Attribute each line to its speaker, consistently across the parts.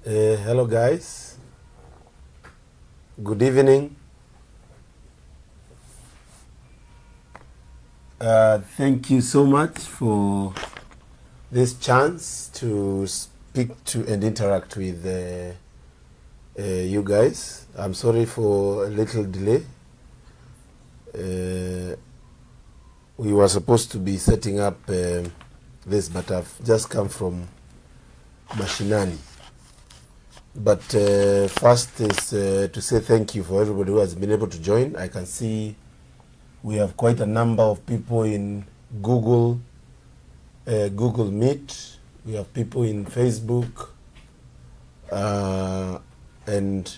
Speaker 1: Hello guys, good evening. Thank you so much for this chance to speak to and interact with you guys. I'm sorry for a little delay. We were supposed to be setting up this, but I've just come from Mashinani. But first is to say thank you for everybody who has been able to join. I can see we have quite a number of people in Google Meet. We have people in Facebook, and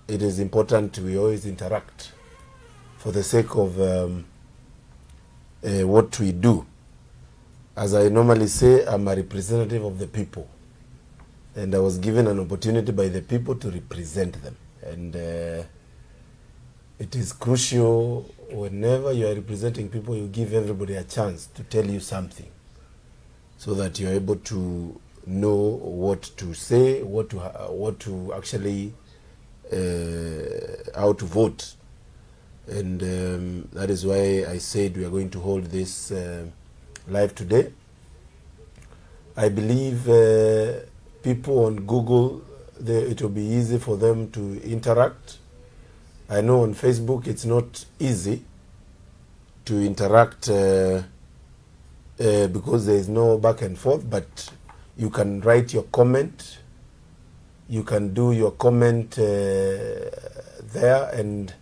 Speaker 1: it is important we always interact for the sake of what we do. As I normally say, I'm a representative of the people. And I was given an opportunity by the people to represent them. And it is crucial whenever you are representing people, you give everybody a chance to tell you something so that you're able to know what to say, what to actually, how to vote. And that is why I said we are going to hold this live today. I believe people on Google, it will be easy for them to interact. I know on Facebook it's not easy to interact because there is no back and forth, but you can write your comment. You can do your comment there, and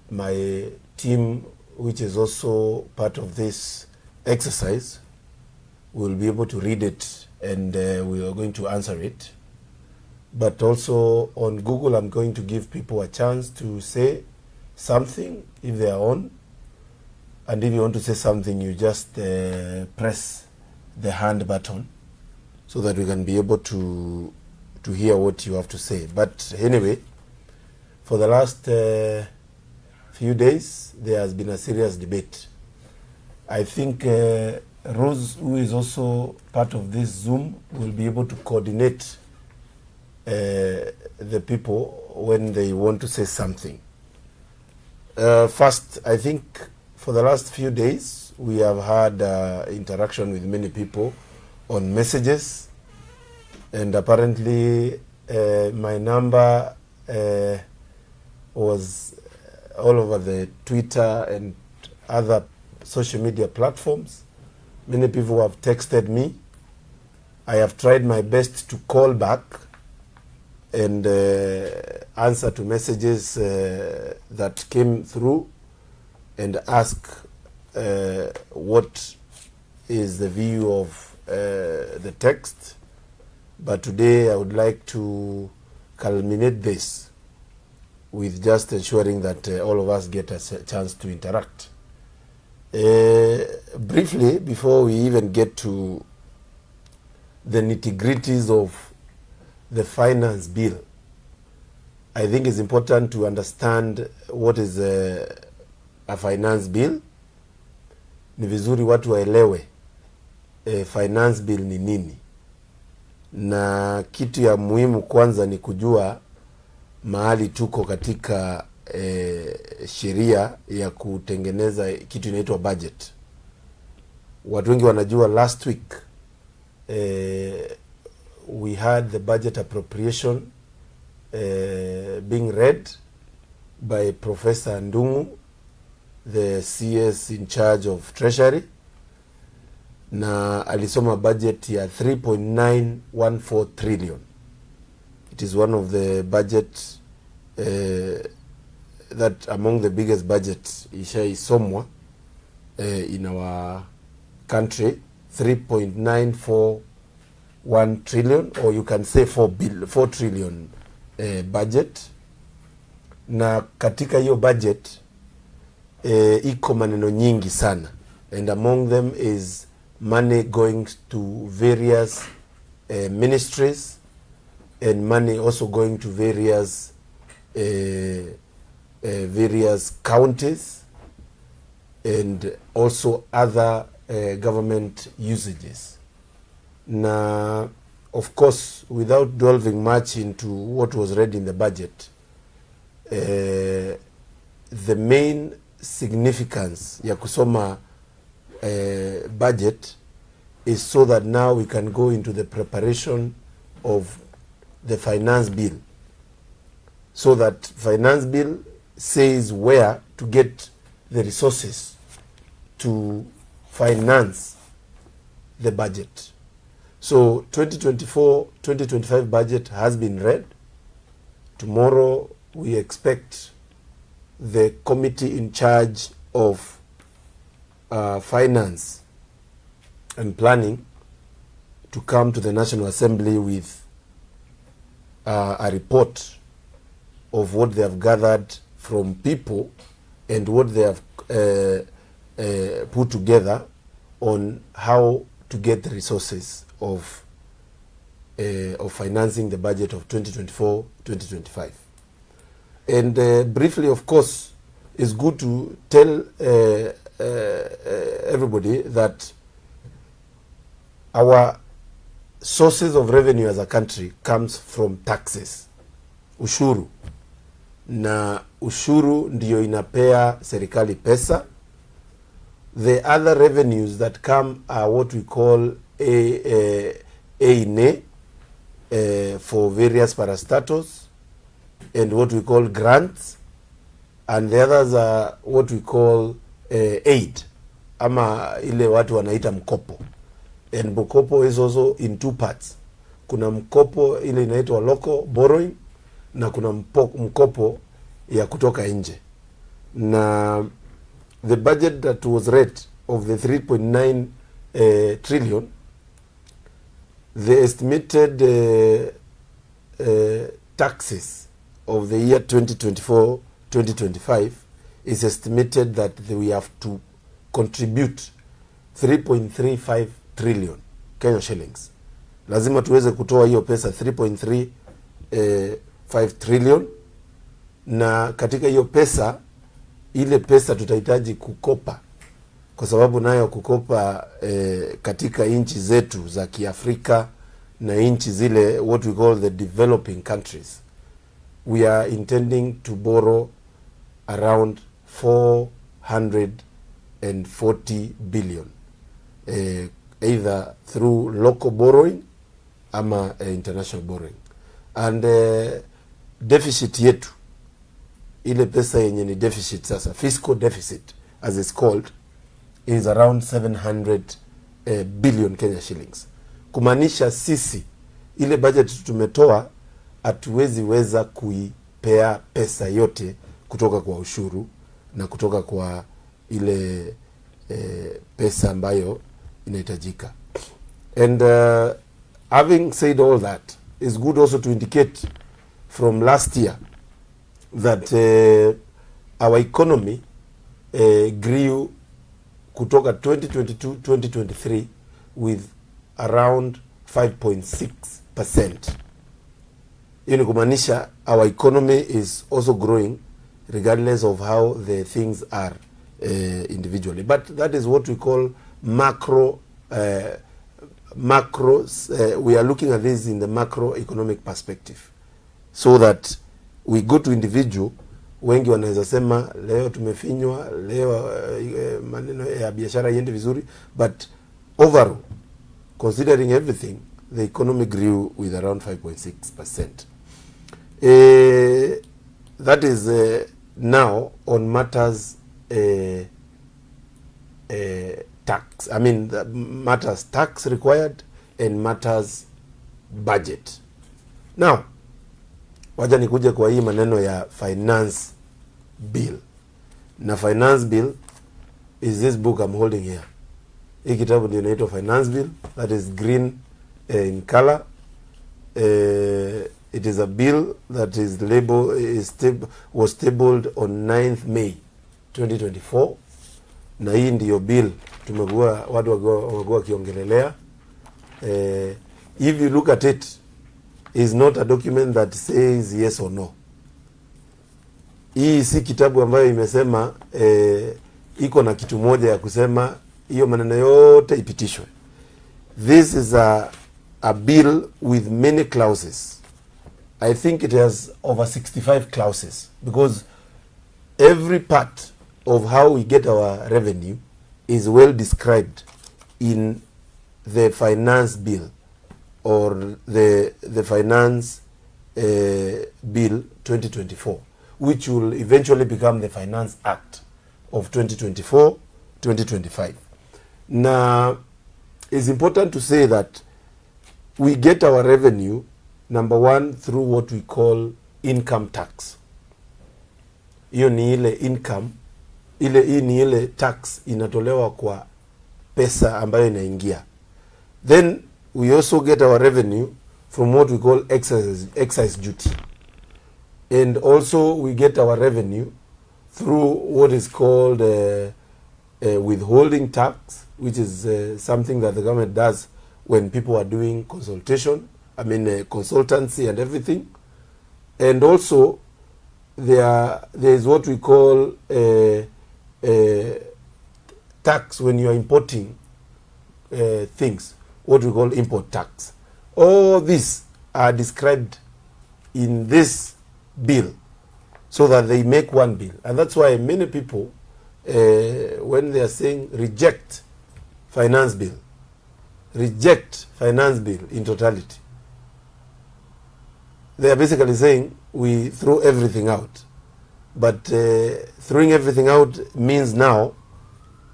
Speaker 1: my team, which is also part of this exercise, will be able to read it, and we are going to answer it. But also on Google, I'm going to give people a chance to say something if they are on. And if you want to say something, you just press the hand button so that we can be able to hear what you have to say. But anyway, for the last few days, there has been a serious debate. I think Rose, who is also part of this Zoom, will be able to coordinate the people when they want to say something. First, I think for the last few days, we have had interaction with many people on messages, and apparently my number was all over the Twitter and other social media platforms. Many people have texted me. I have tried my best to call back and answer to messages that came through and ask what is the view of the text. But today I would like to culminate this with just ensuring that all of us get a chance to interact. Briefly, before we even get to the nitty-gritties of the finance bill, I think it's important to understand what is a finance bill. Ni vizuri watu waelewe finance bill ni nini, na kitu ya muhimu kwanza ni kujua mahali tuko katika sheria ya kutengeneza kitu inaitwa budget. Watu wengi wanajua last week we had the budget appropriation being read by Professor Ndungu, the CS in charge of Treasury, na alisoma budget ya 3.914 trillion. It is one of the budget that among the biggest budgets ishaisomwa in our country. 3.941 trillion, or you can say 4 trillion budget. Na katika hiyo budget iko maneno nyingi sana, and among them is money going to various ministries, and money also going to various counties, and also other government usages. Na of course, without delving much into what was read in the budget, the main significance ya kusoma budget is so that now we can go into the preparation of the finance bill. So that finance bill says where to get the resources to finance the budget. So 2024-2025 budget has been read. Tomorrow we expect the committee in charge of finance and planning to come to the National Assembly with a report of what they have gathered from people and what they have put together on how to get the resources of financing the budget of 2024-2025. And briefly, of course, it's good to tell everybody that our sources of revenue as a country comes from taxes, ushuru. Na ushuru ndiyo inapea serikali pesa. The other revenues that come are what we call EINE for various parastatus, and what we call grants, and the others are what we call aid, ama ile watu wanaita mkopo. And mkopo is also in two parts. Kuna mkopo ile inaitwa local borrowing, na kuna mkopo ya kutoka nje. Na the budget that was read of the 3.9 trillion, the estimated taxes of the year 2024-2025 is estimated that we have to contribute 3.35 trillion Kenya shillings. Lazima tuweze kutoa hiyo pesa 3.35 trillion, na katika hiyo pesa, ile pesa tutahitaji kukopa, kwa sababu nayo kukopa katika inchi zetu za Kiafrika na inchi zile what we call the developing countries, we are intending to borrow around 440 billion, either through local borrowing ama international borrowing. And deficit yetu, ile pesa yenye ni deficit sasa, fiscal deficit as it's called, is around 700 billion Kenya shillings. Kumaanisha sisi ile budget tumetoa hatuwezi weza kuipea pesa yote kutoka kwa ushuru na kutoka kwa ile pesa ambayo inahitajika. And having said all that, it's good also to indicate from last year that our economy grew kutoka 2022-2023 with around 5.6%. Ini kumaanisha our economy is also growing regardless of how the things are individually. But that is what we call macro. We are looking at this in the macroeconomic perspective, so that we go to individual. Wengi wanaweza sema leo tumefinywa, leo maneno ya biashara iende vizuri, but overall, considering everything, the economy grew with around 5.6%. That is now on matters tax. I mean, matters tax required and matters budget. Now, waja nikuje kwa hii maneno ya finance bill. Na finance bill is this book I'm holding here. Hii kitabu ndio inaitwa finance bill, that is green in color. It is a bill that is was tabled on 9th May 2024. Na hii ndiyo bill tumekuwa watu wamekuwa kiongelelea. If you look at it, is not a document that says yes or no. Hii si kitabu ambayo imesema iko na kitu moja ya kusema hiyo maneno yote ipitishwe. This is a a bill with many clauses. I think it has over 65 clauses, because every part of how we get our revenue is well described in the finance bill, or the finance bill 2024, which will eventually become the Finance Act of 2024-2025. Now, it's important to say that we get our revenue, number one, through what we call income tax. Hiyo ni ile income, hii ni ile tax inatolewa kwa pesa ambayo inaingia. Then we also get our revenue from what we call excise duty. And also we get our revenue through what is called withholding tax, which is something that the government does when people are doing consultation, consultancy and everything. And also there is what we call tax when you are importing things, what we call import tax. All these are described in this bill so that they make one bill. And that's why many people, when they are saying reject finance bill in totality, they are basically saying we throw everything out. But throwing everything out means now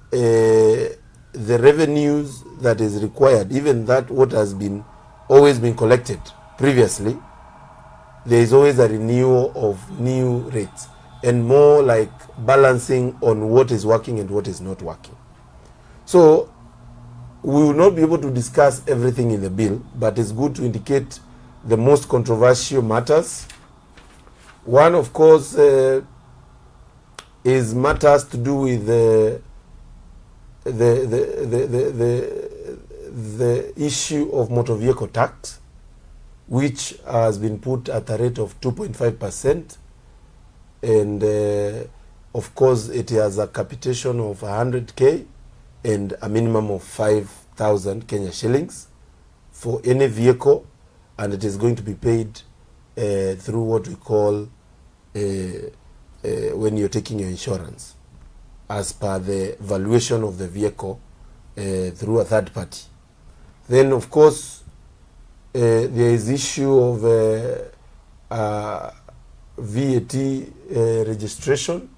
Speaker 1: the revenues that is required, even that what has been always been collected previously, there is always a renewal of new rates, and more like balancing on what is working and what is not working. So we will not be able to discuss everything in the bill, but it's good to indicate the most controversial matters. One, of course, is matters to do with the issue of motor vehicle tax, which has been put at a rate of 2.5%, and of course it has a capitation of 100k and a minimum of 5,000 Kenya shillings for any vehicle, and it is going to be paid through what we call when you're taking your insurance, as per the valuation of the vehicle through a third party. Then, of course, there is issue of VAT registration,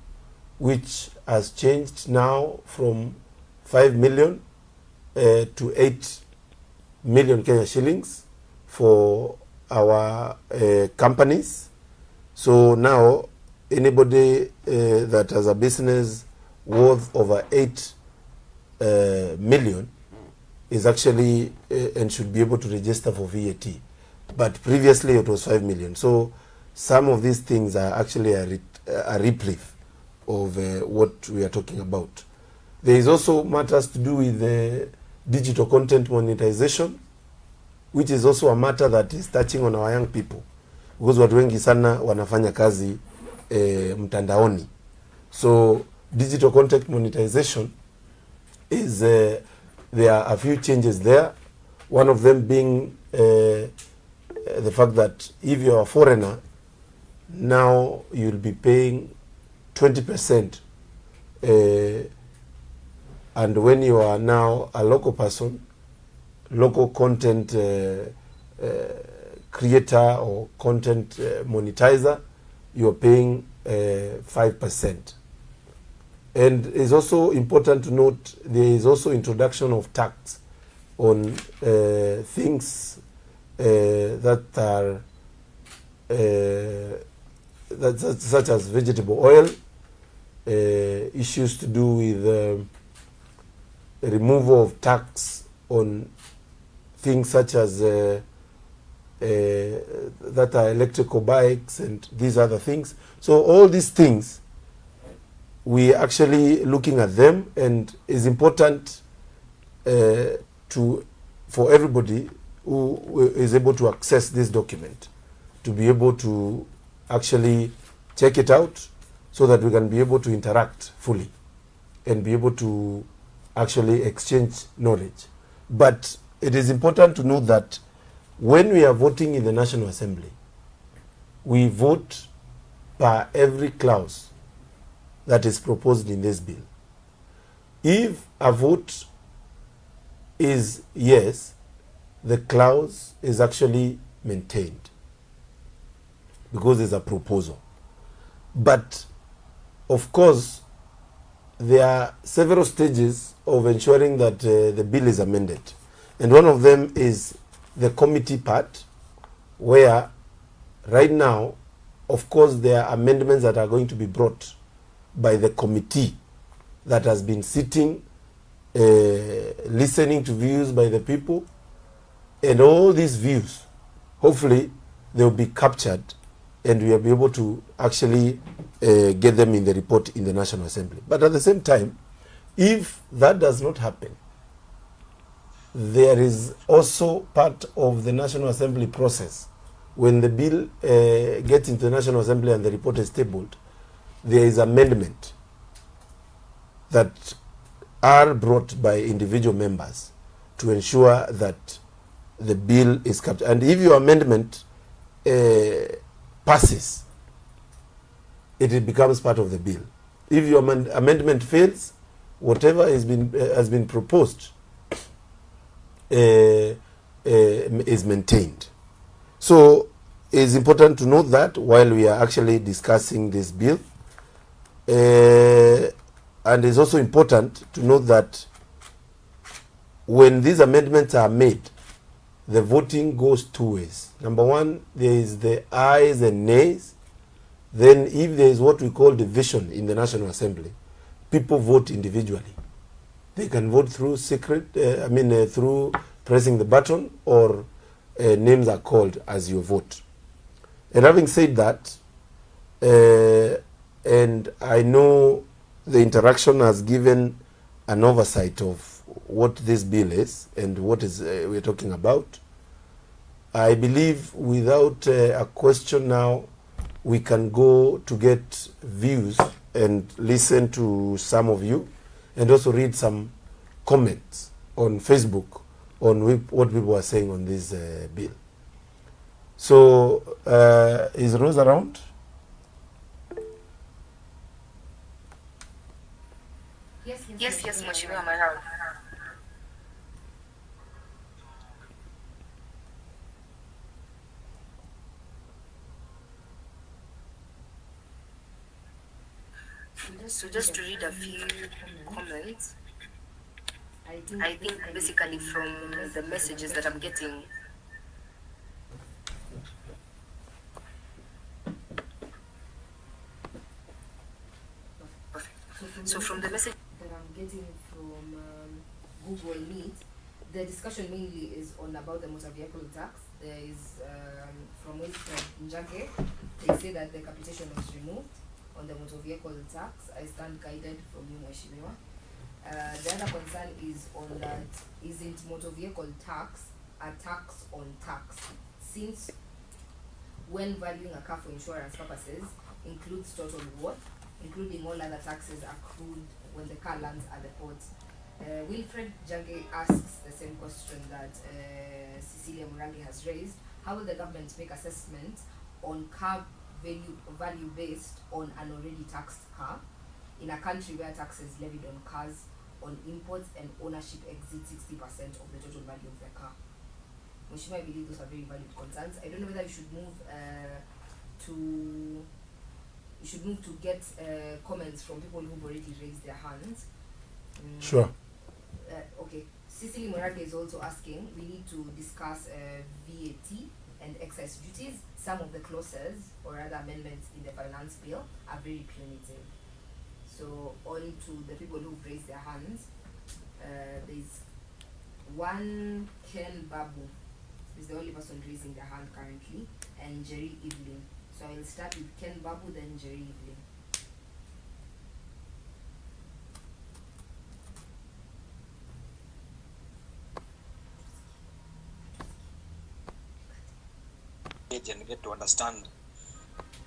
Speaker 1: which has changed now from 5 million to 8 million Kenya shillings for our companies. So now anybody that has a business worth over 8 million is actually and should be able to register for VAT. But previously it was 5 million. So some of these things are actually a reprieve of what we are talking about. There is also matters to do with digital content monetization, which is also a matter that is touching on our young people, because watu wengi sana wanafanya kazi mtandaoni. So digital content monetization is there are a few changes there. One of them being the fact that if you are a foreigner, now you'll be paying 20%, and when you are now a local person, local content creator or content monetizer, you're paying 5%. And it's also important to note there is also introduction of tax on things that are such as vegetable oil, issues to do with removal of tax on things such as that are electrical bikes and these other things. So all these things, we actually looking at them, and it's important for everybody who is able to access this document to be able to actually check it out, so that we can be able to interact fully and be able to actually exchange knowledge. But it is important to note that when we are voting in the National Assembly, we vote per every clause that is proposed in this bill. If a vote is yes, the clause is actually maintained because it's a proposal. But of course, there are several stages of ensuring that the bill is amended. And one of them is the committee part, where right now, of course, there are amendments that are going to be brought by the committee that has been sitting, listening to views by the people, and all these views, hopefully, they will be captured and we will be able to actually get them in the report in the National Assembly. But at the same time, if that does not happen, there is also part of the National Assembly process. When the bill gets into the National Assembly and the report is tabled, there is amendment that are brought by individual members to ensure that the bill is captured. And if your amendment passes, it becomes part of the bill. If your amendment fails, whatever has been proposed is maintained. So it's important to note that while we are actually discussing this bill, and it's also important to note that when these amendments are made, the voting goes two ways. Number one, there is the ayes and nays. Then if there is what we call division in the National Assembly, people vote individually. They can vote through through pressing the button, or names are called as you vote. And having said that, and I know the interaction has given an oversight of what this bill is and what is we're talking about. I believe without a question now, we can go to get views and listen to some of you, and also read some comments on Facebook on what people are saying on this bill. So, is Rose around?
Speaker 2: Yes, Mheshimiwa, I'm around. So just to read a few comments, I think basically from the messages that I'm getting, so from the message that I'm getting from Google Meet, the discussion mainly is on about the motor vehicle tax. There is from Njage, they say that the capitation was removed on the motor vehicle tax. I stand guided from you, Mheshimiwa. The other concern is on that, isn't motor vehicle tax a tax on tax? Since when valuing a car for insurance purposes includes total worth, including all other taxes accrued when the car lands at the port. Wilfred Jage asks the same question that Cecilia Murangi has raised. How will the government make assessment on car value based on an already taxed car in a country where taxes levied on cars on imports and ownership exceed 60% of the total value of the car? Mheshimiwa, I believe those are very valid concerns. I don't know whether you should move to get comments from people who've already raised their hands.
Speaker 1: Sure.
Speaker 2: Okay. Cecily Morage is also asking, we need to discuss VAT and excise duties. Some of the clauses or other amendments in the finance bill are very punitive. So on to the people who've raised their hands. There's one Ken Babu, is the only person raising their hand currently, and Jerry Evelyn. So I will start with Ken Babu, then Jerry Evelyn.
Speaker 3: And get to understand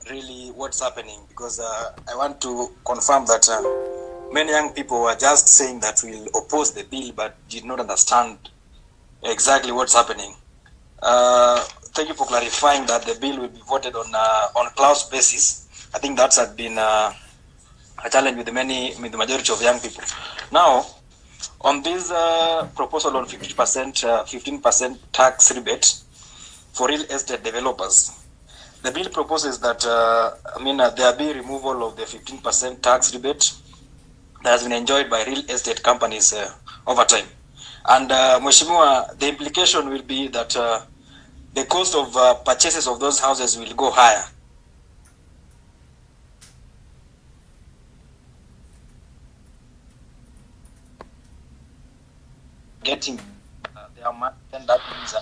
Speaker 3: really what's happening, because I want to confirm that many young people were just saying that we'll oppose the bill but did not understand exactly what's happening. Thank you for clarifying that the bill will be voted on clause basis. I think that's had been a challenge with the majority of young people. Now, on this proposal on 15% tax rebate for real estate developers, the bill proposes that there be removal of the 15% tax rebate that has been enjoyed by real estate companies over time. And Mheshimiwa, the implication will be that the cost of purchases of those houses will go higher. Getting the amount, then that means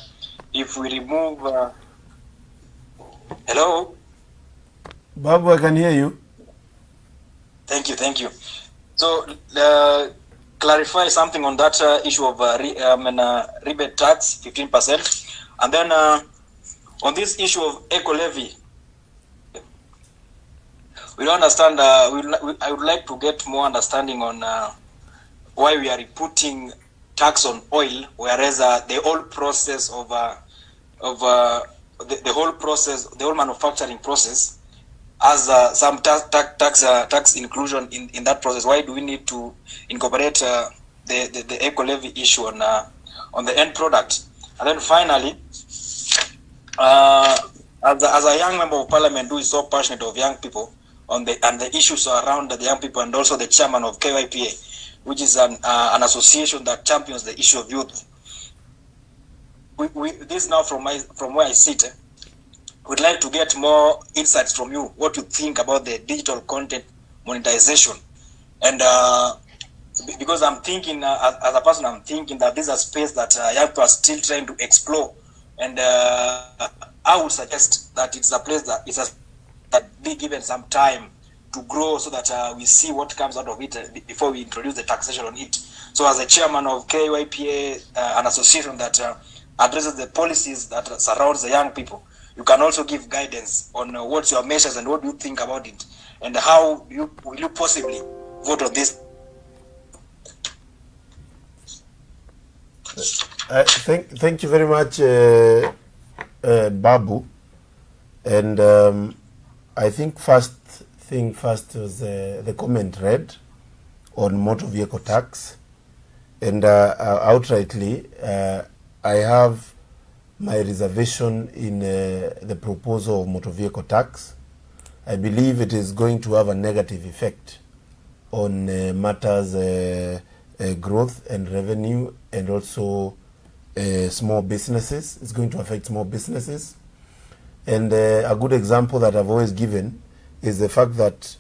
Speaker 3: if we remove hello
Speaker 1: Babu, I can hear you.
Speaker 3: Thank you. So clarify something on that issue of rebate tax 15%, and then on this issue of eco levy, we don't understand. I would like to get more understanding on why we are putting tax on oil, whereas the whole process of the whole manufacturing process has some tax inclusion in that process. Why do we need to incorporate the eco levy issue on the end product? And then finally, as a young member of parliament who is so passionate of young people and the issues around the young people, and also the chairman of KYPA, which is an association that champions the issue of youth. This now from where I sit, we'd like to get more insights from you, what you think about the digital content monetization. And because I'm thinking, as a person, I'm thinking that this is a space that young people are still trying to explore. And I would suggest that it's a place that be given some time to grow, so that we see what comes out of it before we introduce the taxation on it. So as a chairman of KYPA, an association that addresses the policies that surrounds the young people, you can also give guidance on what's your measures and what do you think about it, and how will you possibly vote on this.
Speaker 1: Thank you very much, Babu. And I think first was the comment read on motor vehicle tax, and outrightly I have my reservation in the proposal of motor vehicle tax. I believe it is going to have a negative effect on matters growth and revenue, and also small businesses. It's going to affect small businesses. And a good example that I've always given is the fact that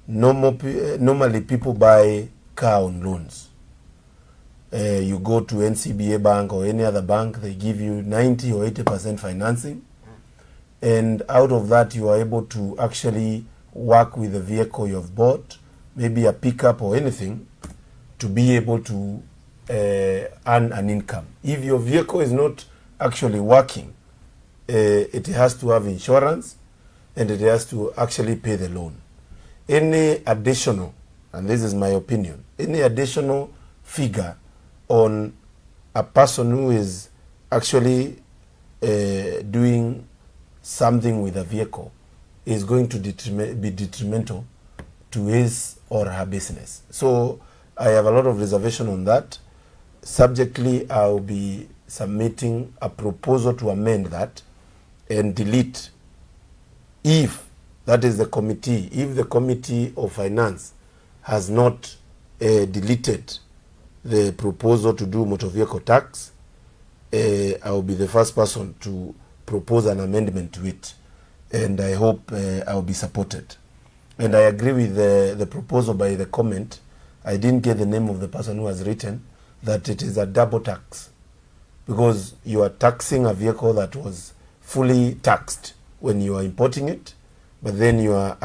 Speaker 1: normally people buy car on loans. You go to NCBA bank or any other bank, they give you 90 or 80% financing. And out of that, you are able to actually work with the vehicle you've bought, maybe a pickup or anything, to be able to earn an income. If your vehicle is not actually working, it has to have insurance, and it has to actually pay the loan. Any additional, and this is my opinion, any additional figure on a person who is actually doing something with a vehicle is going to be detrimental to his or her business. So I have a lot of reservation on that. Subjectly, I'll be submitting a proposal to amend that and delete, if that is the committee, if the Committee of Finance has not deleted the proposal to do motor vehicle tax, I will be the first person to propose an amendment to it, and I hope I will be supported. And I agree with the proposal by the comment. I didn't get the name of the person who has written that it is a double tax, because you are taxing a vehicle that was fully taxed when you are importing it, but then you are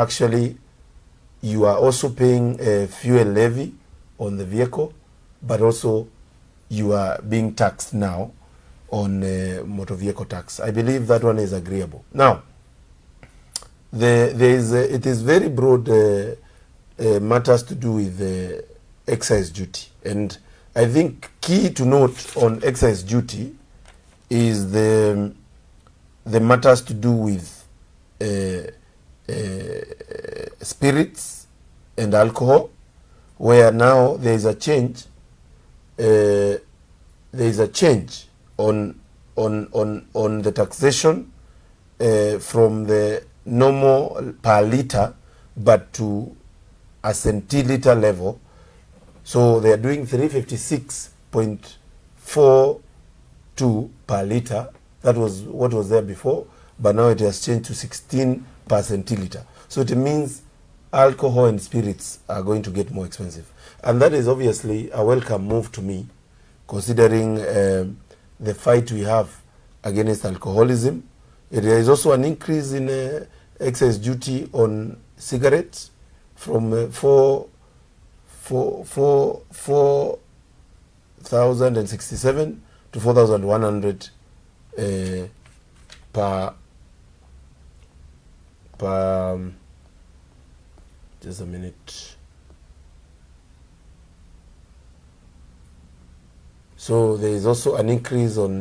Speaker 1: also paying a fuel levy on the vehicle, but also you are being taxed now on motor vehicle tax. I believe that one is agreeable. Now, it is very broad matters to do with excise duty, and I think key to note on excise duty is the the matters to do with spirits and alcohol, where now there is a change. There is a change on the taxation from the normal per liter, but to a centiliter level. So they are doing 356.42 per liter. That was what was there before, but now it has changed to 16 per centiliter. So it means alcohol and spirits are going to get more expensive. And that is obviously a welcome move to me, considering the fight we have against alcoholism. There is also an increase in excise duty on cigarettes from 4,067 to 4,100 per just a minute. So there is also an increase on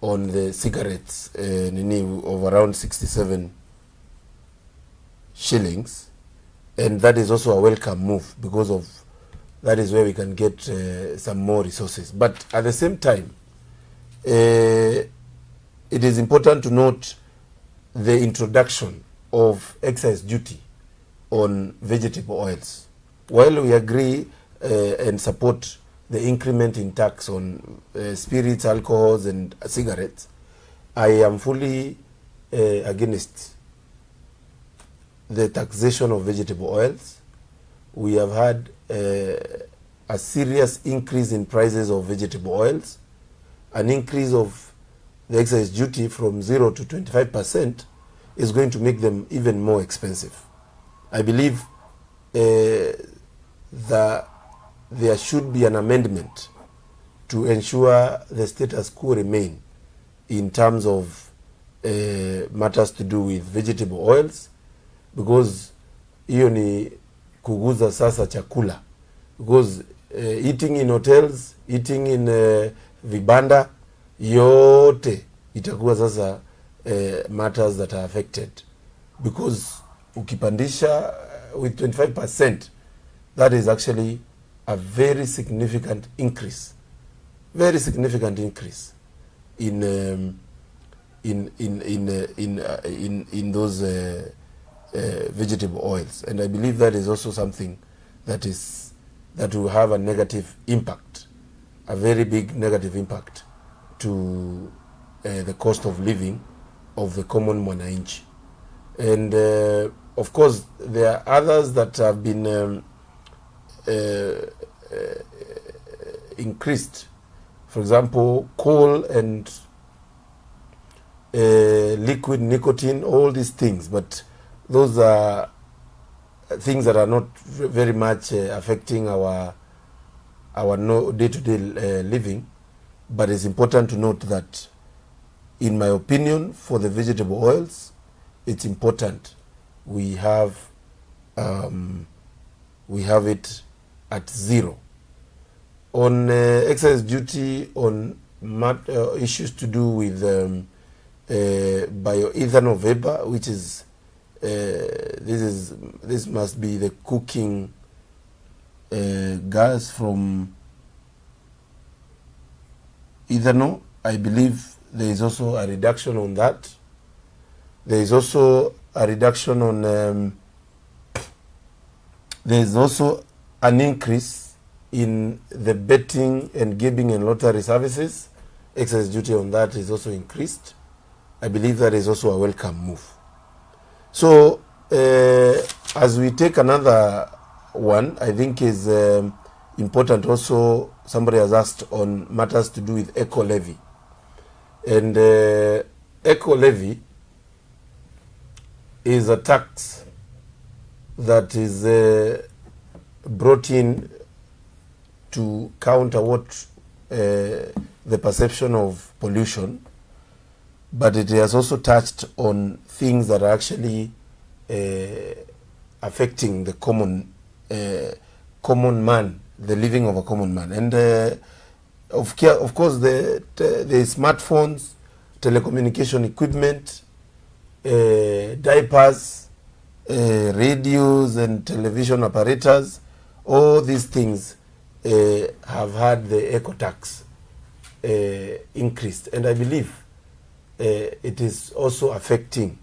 Speaker 1: the cigarettes of around 67 shillings, and that is also a welcome move, because of that is where we can get some more resources. But at the same time, it is important to note the introduction of excise duty on vegetable oils. While we agree and support the increment in tax on spirits, alcohols, and cigarettes, I am fully against the taxation of vegetable oils. We have had a serious increase in prices of vegetable oils. An increase of the excise duty from 0 to 25% is going to make them even more expensive. I believe that there should be an amendment to ensure the status quo remain in terms of matters to do with vegetable oils, because hiyo ni kuguza sasa chakula, because eating in hotels, eating in vibanda, yote itakuwa sasa matters that are affected, because ukipandisha with 25%, that is actually a very significant increase in those vegetable oils. And I believe that is also something that will have a negative impact, a very big negative impact to the cost of living of the common mwananchi. And of course, there are others that have been increased. For example, coal and liquid nicotine, all these things. But those are things that are not very much affecting our day-to-day living. But it's important to note that, in my opinion, for the vegetable oils, it's important we have it at 0. On excise duty on issues to do with bioethanol vapor, which is this must be the cooking gas from ethanol. I believe there is also a reduction on that. There is also a reduction on there is also an increase in the betting and gaming and lottery services. Excise duty on that is also increased. I believe that is also a welcome move. So as we take another one, I think is important also, somebody has asked on matters to do with eco levy. And eco levy is a tax that is brought in to counter what the perception of pollution, but it has also touched on things that are actually affecting the common man, the living of a common man. And of course, the smartphones, telecommunication equipment, diapers, radios and television apparatus. All these things have had the eco tax increased, and I believe it is also affecting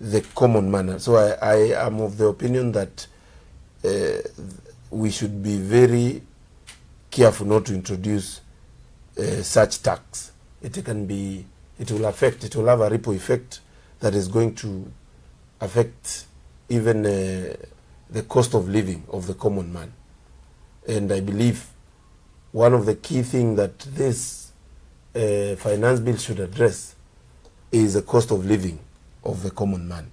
Speaker 1: the common man. So I am of the opinion that we should be very careful not to introduce such tax. It will have a ripple effect that is going to affect even the cost of living of the common man. And I believe one of the key things that this finance bill should address is the cost of living of the common man.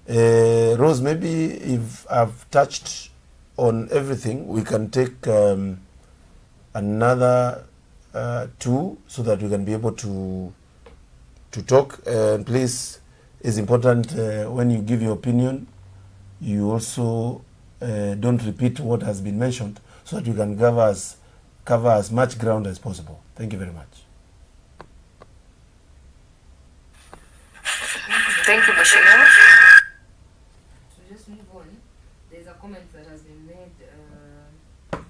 Speaker 1: Rose, maybe if I've touched on everything, we can take another two so that we can be able to talk. Please, it's important when you give your opinion, you also don't repeat what has been mentioned, so that you can cover as much ground as possible. Thank you very much.
Speaker 2: Thank you, Mheshimiwa. So just move on. There's a comment that has been made on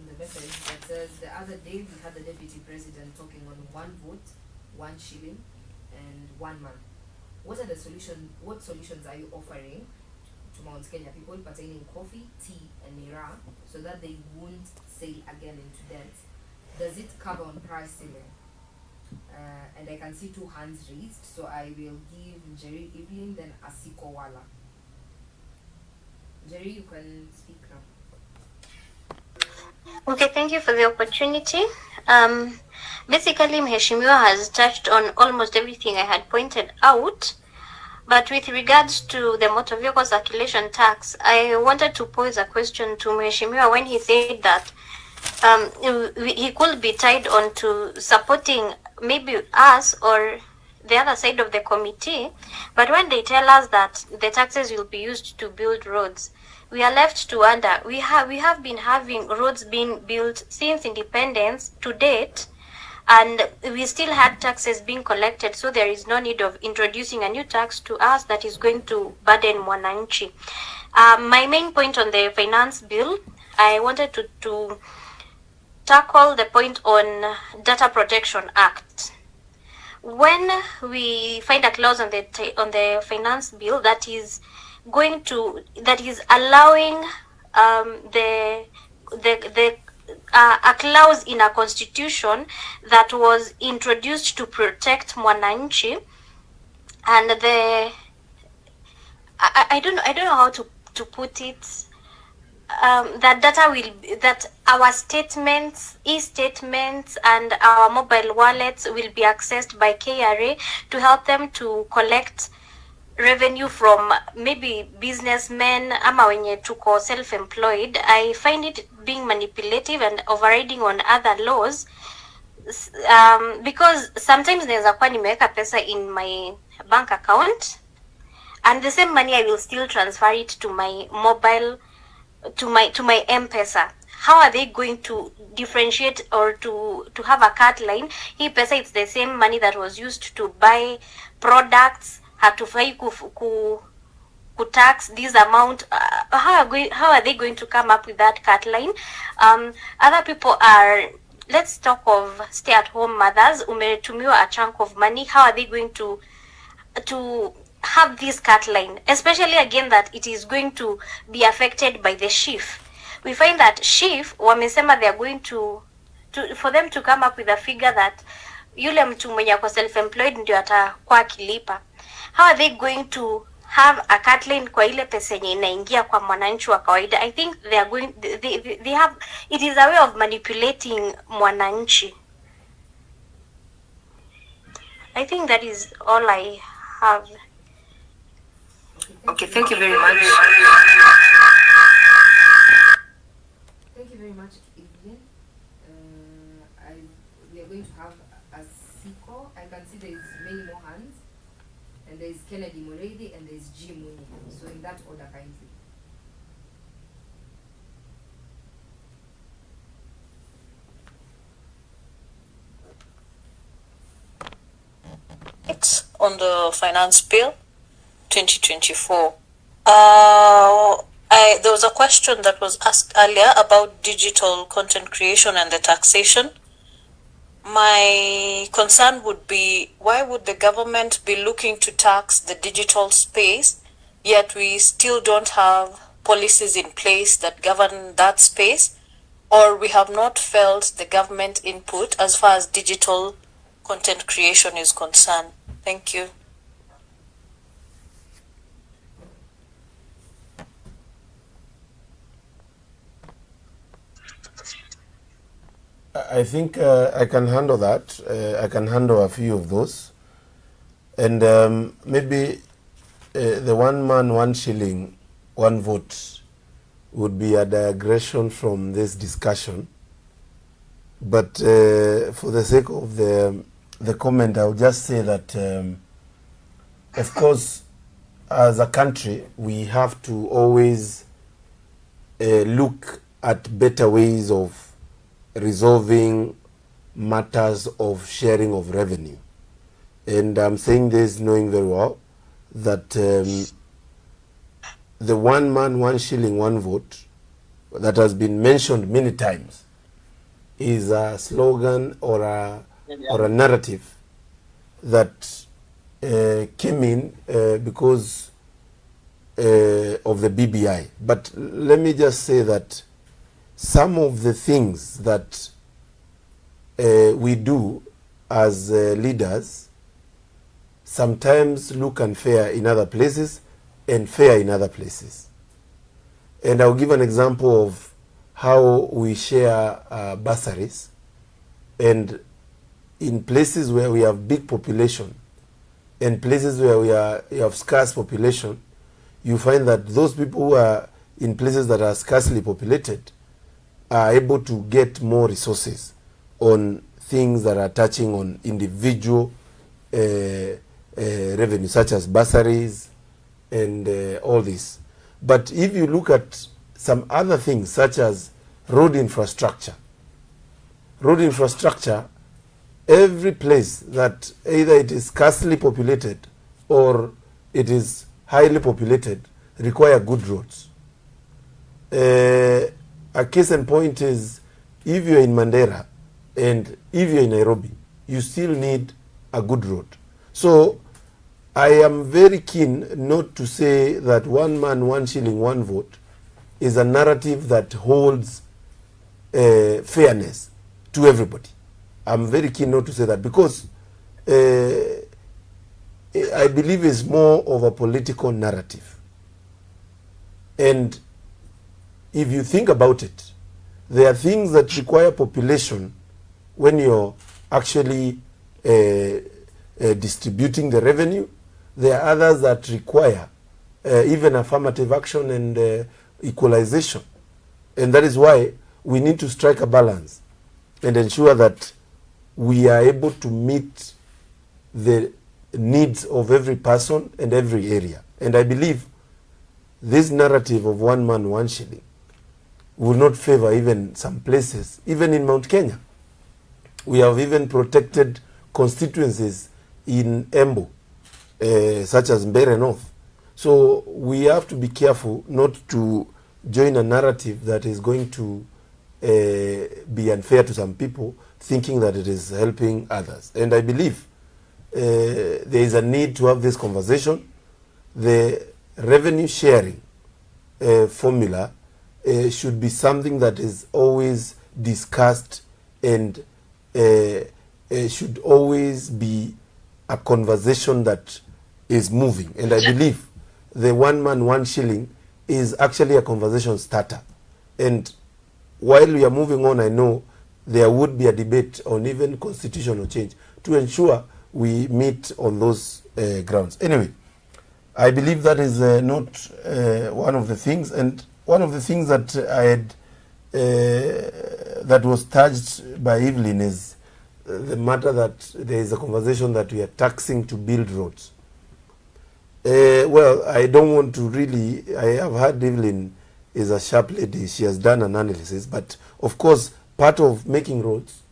Speaker 2: the message that says the other day we had the deputy president talking on 1 vote, 1 shilling, and 1 man. What solutions are you offering to Mount Kenya people pertaining coffee, tea, and miraa so that they won't sail again into debt? Does it cover on price ceiling? And I can see 2 hands raised, so I will give Jerry Evelyn, then Asiko Wala. Jerry, you can speak now.
Speaker 4: Okay, thank you for the opportunity. Basically, Mheshimiwa has touched on almost everything I had pointed out. But with regards to the motor vehicle circulation tax, I wanted to pose a question to Mheshimiwa when he said that he could be tied on to supporting maybe us or the other side of the committee. But when they tell us that the taxes will be used to build roads, we are left to wonder. We have been having roads being built since independence to date, and we still had taxes being collected, so there is no need of introducing a new tax to us that is going to burden mwananchi. My main point on the finance bill, I wanted to tackle the point on Data Protection Act. When we find a clause on the finance bill that is allowing a clause in a constitution that was introduced to protect mwananchi, and I don't know how to put it. That our statements, e-statements, and our mobile wallets will be accessed by KRA to help them to collect revenue from maybe businessmen ama wenye tuko self-employed. I find it being manipulative and overriding on other laws, because sometimes naweza kuwa nimeweka pesa in my bank account and the same money I will still transfer it to my mobile, to my M-Pesa. How are they going to differentiate or to have a cut line? Hii pesa, it's the same money that was used to buy products. Hatufai ku tax this amount. How are they going to come up with that cut line? Other people are, let's talk of stay-at-home mothers. Umetumiwa a chunk of money. How are they going to have this cut line? Especially again that it is going to be affected by the SHIF. We find that SHIF wamesema they are going to for them to come up with a figure that yule mtu mwenye kwa self-employed ndio atakuwa akilipa. How are they going to have a cut line kwa ile pesa yenye inaingia kwa mwananchi wa kawaida? I think they are going, they have, it is a way of manipulating mwananchi. I think that is all I have.
Speaker 2: Okay, thank you very much. Thank you very much, Evelyn. We are going to have a sequel. I can see there is many more hands. And there is Kennedy Muredi and there is G Muni. So in that order, kindly.
Speaker 5: on the finance bill 2024. There was a question that was asked earlier about digital content creation and the taxation. My concern would be, why would the government be looking to tax the digital space, yet we still don't have policies in place that govern that space, or we have not felt the government input as far as digital content creation is concerned? Thank you.
Speaker 1: I think I can handle that. I can handle a few of those. And maybe the 1 man, 1 shilling, 1 vote would be a digression from this discussion. But for the sake of the comment, I would just say that, of course, as a country, we have to always look at better ways of resolving matters of sharing of revenue. And I'm saying this knowing very well that the 1 man, 1 shilling, 1 vote that has been mentioned many times is a slogan or a narrative that came in because of the BBI. But let me just say that some of the things that we do as leaders sometimes look unfair in other places and fair in other places. And I'll give an example of how we share bursaries. And in places where we have big population and places where we have scarce population, you find that those people who are in places that are scarcely populated are able to get more resources on things that are touching on individual revenue, such as bursaries and all this. But if you look at some other things, such as road infrastructure, every place that either it is scarcely populated or it is highly populated require good roads. A case in point is, if you're in Mandera and if you're in Nairobi, you still need a good road. So I am very keen not to say that 1 man, 1 shilling, 1 vote is a narrative that holds fairness to everybody. I'm very keen not to say that, because I believe it's more of a political narrative. And if you think about it, there are things that require population when you're actually distributing the revenue. There are others that require even affirmative action and equalization. And that is why we need to strike a balance and ensure that we are able to meet the needs of every person and every area. And I believe this narrative of 1 man, 1 shilling will not favor even some places, even in Mount Kenya. We have even protected constituencies in Embu, such as Mbeere North. So we have to be careful not to join a narrative that is going to be unfair to some people, thinking that it is helping others. And I believe there is a need to have this conversation. The revenue sharing formula should be something that is always discussed and should always be a conversation that is moving. And I believe the 1 man, 1 shilling is actually a conversation starter. And while we are moving on, I know there would be a debate on even constitutional change to ensure we meet on those grounds. Anyway, I believe that is not one of the things. And one of the things that I had that was touched by Evelyn is the matter that there is a conversation that we are taxing to build roads. Well, I don't want to really, I have heard Evelyn is a sharp lady. She has done an analysis. But of course, part of making roads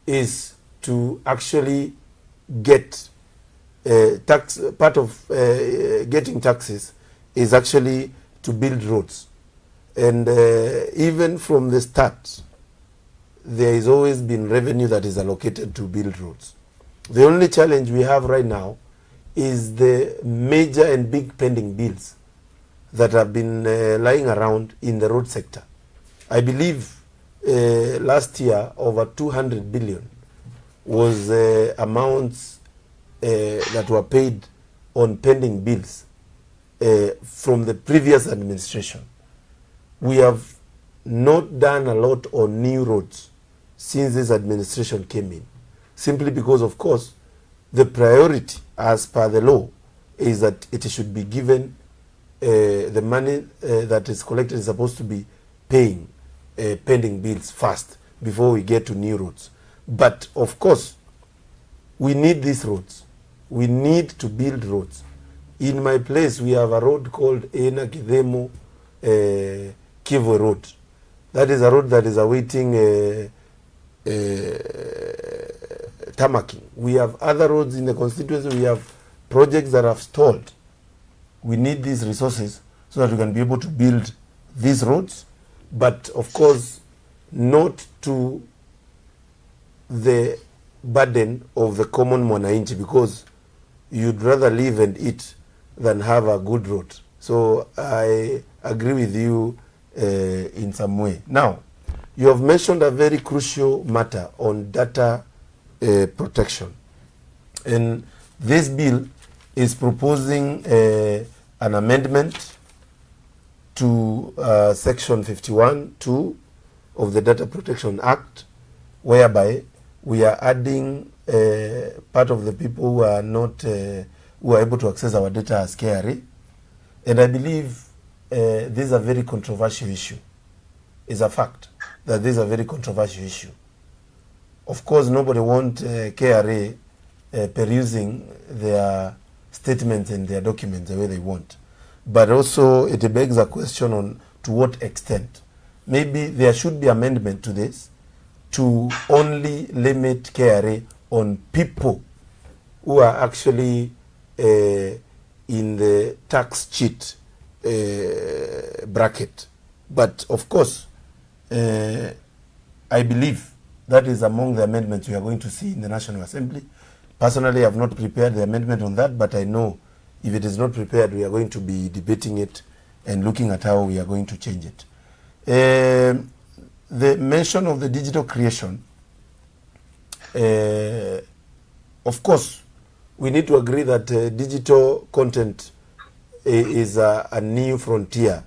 Speaker 1: is to actually get part of getting taxes is actually to build roads. And even from the start, there has always been revenue that is allocated to build roads. The only challenge we have right now is the major and big pending bills that have been lying around in the road sector. I believe last year over 200 billion was amounts that were paid on pending bills from the previous administration. We have not done a lot on new roads since this administration came in, simply because, of course, the priority as per the law is that it should be given the money that is collected is supposed to be paying pending bills first before we get to new roads. But of course, we need these roads. We need to build roads. In my place, we have a road called Ena Kidemo Kivu Road. That is a road that is awaiting tarmacking. We have other roads in the constituency. We have projects that have stalled. We need these resources so that we can be able to build these roads, but of course not to the burden of the common mwananchi, because you'd rather live and eat than have a good road. So I agree with you in some way. Now, you have mentioned a very crucial matter on data protection. And this bill is proposing an amendment to Section 51(2) of the Data Protection Act, whereby we are adding part of the people who are not who are able to access our data as KRA. And I believe this is a very controversial issue. It's a fact that this is a very controversial issue. Of course, nobody wants KRA perusing their statements and their documents the way they want. But also, it begs a question on to what extent. Maybe there should be amendment to this to only limit KRA on people who are actually in the tax cheat bracket. But of course, I believe that is among the amendments we are going to see in the National Assembly. Personally, I have not prepared the amendment on that, but I know if it is not prepared, we are going to be debating it and looking at how we are going to change it. The mention of the digital creation, of course, we need to agree that digital content is a new frontier,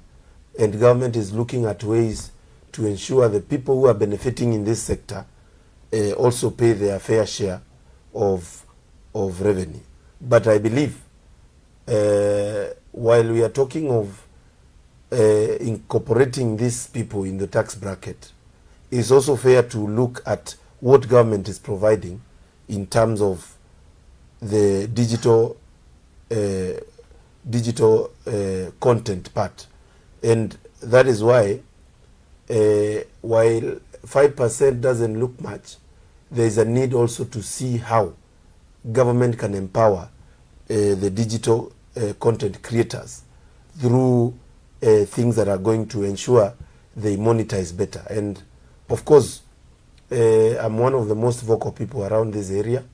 Speaker 1: and government is looking at ways to ensure the people who are benefiting in this sector also pay their fair share of revenue. But I believe while we are talking of incorporating these people in the tax bracket, it's also fair to look at what government is providing in terms of the digital content part. And that is why while 5% doesn't look much, there is a need also to see how government can empower the digital content creators through things that are going to ensure they monetize better. And of course, I'm one of the most vocal people around this area.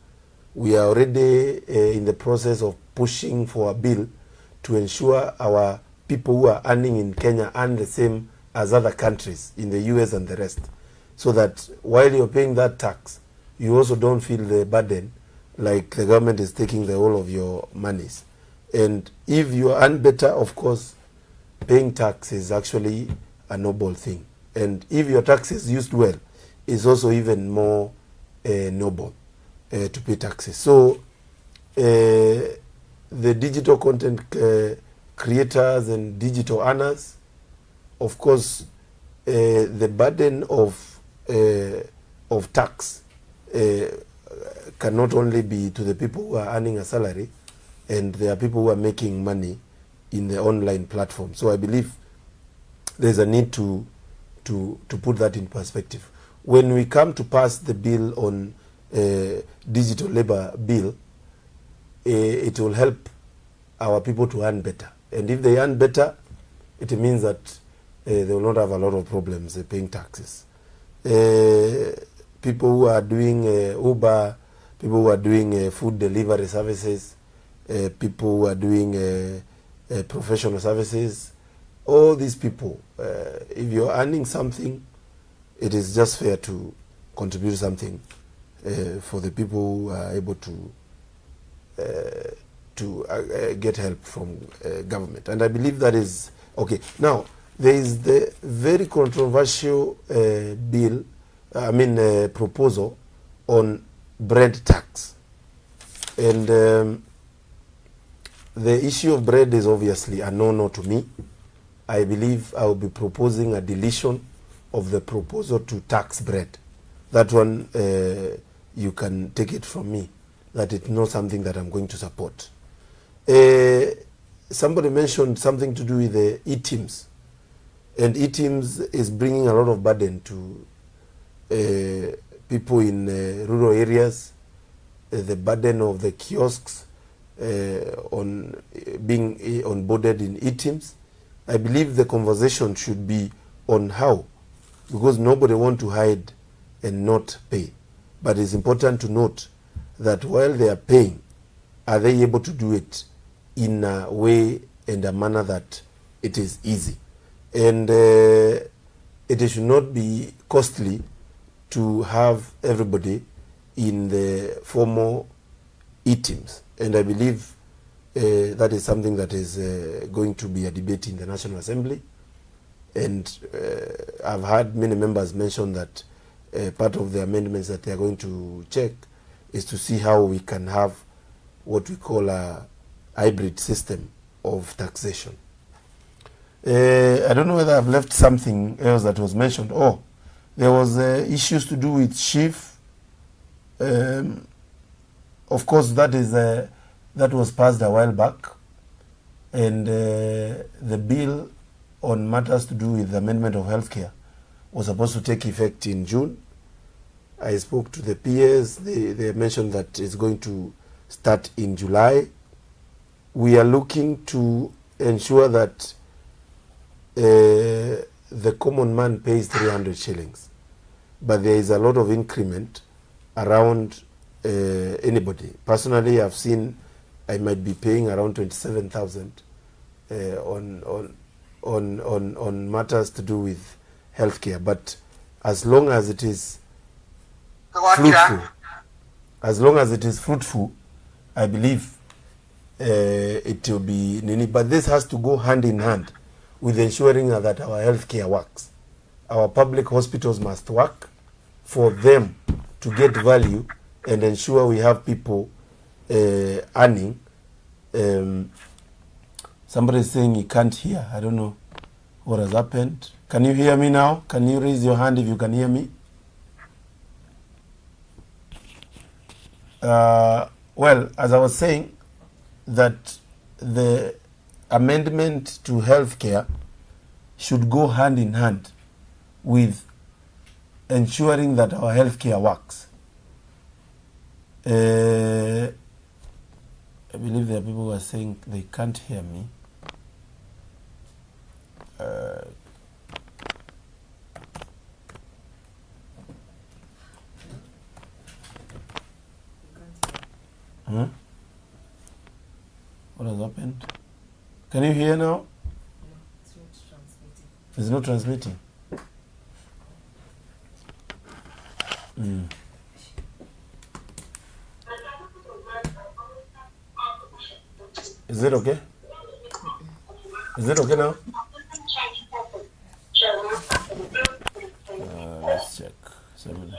Speaker 1: We are already in the process of pushing for a bill to ensure our people who are earning in Kenya earn the same as other countries in the US and the rest, so that while you're paying that tax, you also don't feel the burden like the government is taking the whole of your monies. And if you earn better, of course, paying tax is actually a noble thing. And if your tax is used well, it's also even more noble to pay taxes. So the digital content creators and digital earners, of course, the burden of tax cannot only be to the people who are earning a salary, and there are people who are making money in the online platform. So I believe there's a need to put that in perspective. When we come to pass the bill on digital labor bill, it will help our people to earn better. And if they earn better, it means that they will not have a lot of problems paying taxes. People who are doing Uber, people who are doing food delivery services, people who are doing professional services, all these people, if you're earning something, it is just fair to contribute something for the people who are able to get help from government. And I believe that is okay. Now, there is the very controversial proposal on bread tax. And the issue of bread is obviously a no-no to me. I believe I will be proposing a deletion of the proposal to tax bread. That one, you can take it from me, that it's not something that I'm going to support. Somebody mentioned something to do with the e-teams. And e-teams is bringing a lot of burden to people in rural areas. The burden of the kiosks on being onboarded in e-teams. I believe the conversation should be on how, because nobody wants to hide and not pay. But it's important to note that while they are paying, are they able to do it in a way and a manner that it is easy? And it should not be costly to have everybody in the formal e-teams. And I believe that is something that is going to be a debate in the National Assembly. And I've had many members mention that part of the amendments that they are going to check is to see how we can have what we call a hybrid system of taxation. I don't know whether I've left something else that was mentioned. Oh, there was issues to do with chief. Of course, that was passed a while back, and the bill on matters to do with the amendment of healthcare was supposed to take effect in June. I spoke to the PS. They mentioned that it's going to start in July. We are looking to ensure that the common man pays 300 shillings, but there is a lot of increment around anybody. Personally, I've seen I might be paying around 27,000 on matters to do with healthcare. But as long as it is fruitful, I believe it will be nini. But this has to go hand in hand with ensuring that our healthcare works. Our public hospitals must work for them to get value and ensure we have people earning. Somebody is saying he can't hear. I don't know what has happened. Can you hear me now? Can you raise your hand if you can hear me? Well, as I was saying, that the amendment to healthcare should go hand in hand with ensuring that our healthcare works. I believe there are people who are saying they can't hear me. What has happened? Can you hear now?
Speaker 2: No, it's not transmitting.
Speaker 1: It's not transmitting. Is it okay? Is it okay now? Let's check. 7.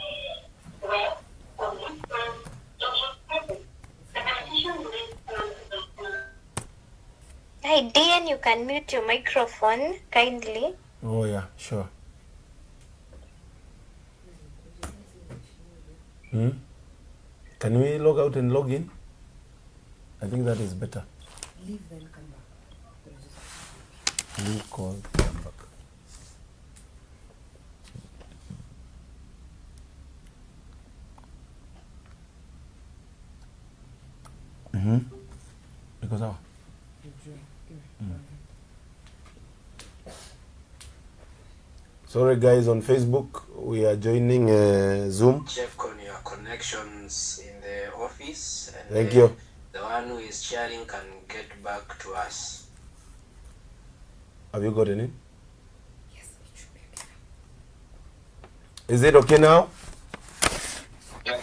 Speaker 4: Hi, Dan, you can mute your microphone kindly.
Speaker 1: Oh yeah, sure. Can we log out and log in? I think that is better.
Speaker 2: Leave then come back.
Speaker 1: Leave call, come back. Mm-hmm. Because how? Sorry guys, on Facebook we are joining Zoom.
Speaker 6: Check on your connections in the office, and
Speaker 1: Thank you.
Speaker 6: the one who is sharing can get back to us.
Speaker 1: Have you got any?
Speaker 2: Yes, it should be okay.
Speaker 1: Is it okay now?
Speaker 3: Yeah.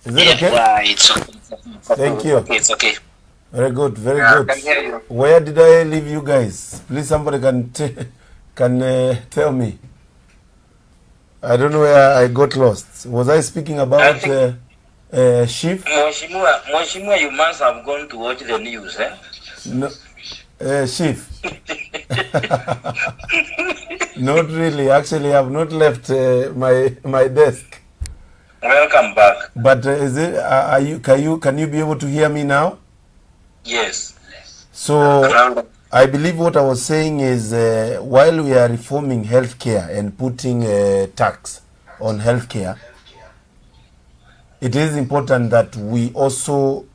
Speaker 1: Is it okay?
Speaker 3: Yeah, it's okay.
Speaker 1: Thank you.
Speaker 3: Okay, it's okay.
Speaker 1: Very good, very
Speaker 3: Yeah,
Speaker 1: good.
Speaker 3: I can hear you.
Speaker 1: Where did I leave you guys? Please, somebody can tell me. I don't know where I got lost. Was I speaking about sheep?
Speaker 3: Mheshimiwa, you must have gone to watch the news, eh?
Speaker 1: No, sheep. Not really. Actually, I have not left my desk.
Speaker 3: Welcome back.
Speaker 1: But is it? Can you be able to hear me now?
Speaker 3: Yes.
Speaker 1: So I believe what I was saying is while we are reforming healthcare and putting tax on healthcare, it is important that we also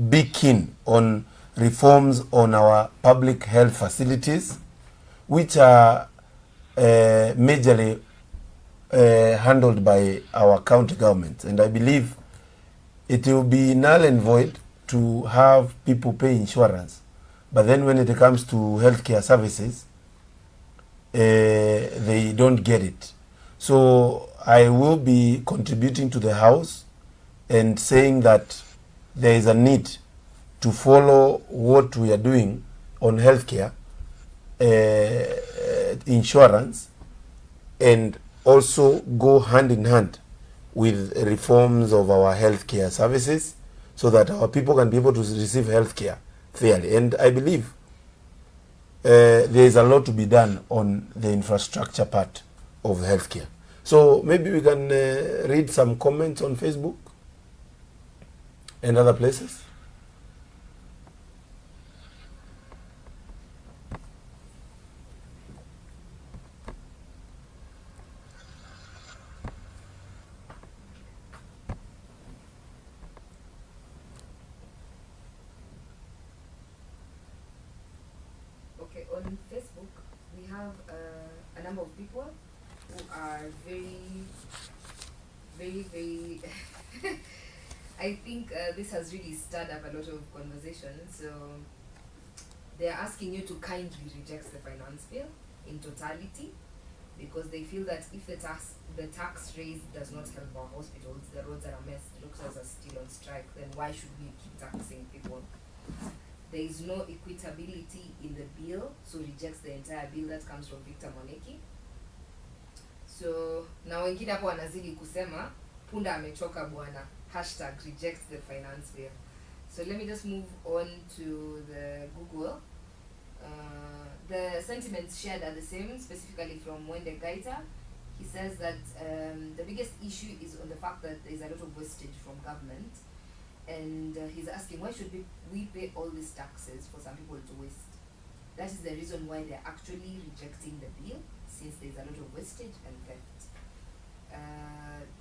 Speaker 1: be keen on reforms on our public health facilities, which are majorly handled by our county government. And I believe it will be null and void to have people pay insurance, but then when it comes to healthcare services, they don't get it. So I will be contributing to the House and saying that there is a need to follow what we are doing on healthcare, insurance, and also go hand in hand with reforms of our healthcare services so that our people can be able to receive healthcare fairly. And I believe there is a lot to be done on the infrastructure part of healthcare. So maybe we can read some comments on Facebook and other places.
Speaker 2: Okay, on Facebook, we have a number of people who are very, I think this has really stirred up a lot of conversation. So they're asking you to kindly reject the finance bill in totality, because they feel that if the tax raise does not help our hospitals, the roads are a mess, doctors are still on strike, then why should we keep taxing people? There is no equitability in the bill, so rejects the entire bill. That comes from Victor Moneki. So na wengine hapo wanazidi kusema punda amechoka bwana, #rejects the finance bill. So let me just move on to the Google. The sentiments shared are the same, specifically from Wende Gaita. He says that the biggest issue is on the fact that there is a lot of wastage from government. And he's asking, why should we pay all these taxes for some people to waste? That is the reason why they're actually rejecting the bill, since there's a lot of wastage and theft.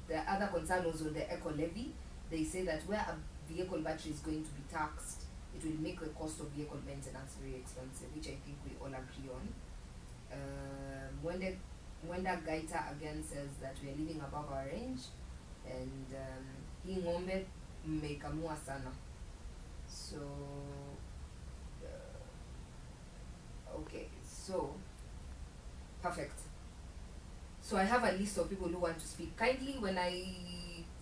Speaker 2: The other concern was on the eco levy. They say that where a vehicle battery is going to be taxed, it will make the cost of vehicle maintenance very expensive, which I think we all agree on. Wenda Gaita again says that we are living above our range, and hii ng'ombe mmekamua sana. So okay, so perfect. So I have a list of people who want to speak. Kindly, when I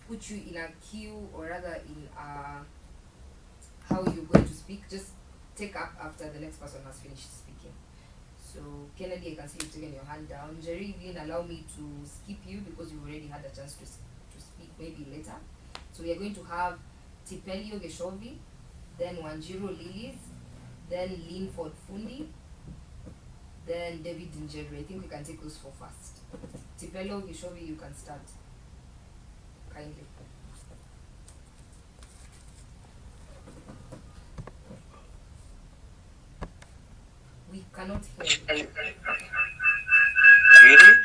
Speaker 2: put you in a queue, or rather in how you're going to speak, just take up after the next person has finished speaking. So Kennedy, I can see you've taken your hand down. Jerry, you didn't allow me to skip you because you already had a chance to speak maybe later. So we are going to have Tipelio Geshovi, then Wanjiro Lilies, then Linford Fundi, then David Njeru. I think we can take those four first. Tipelio Geshovi, you can start. Kindly. We cannot hear you.
Speaker 3: Really?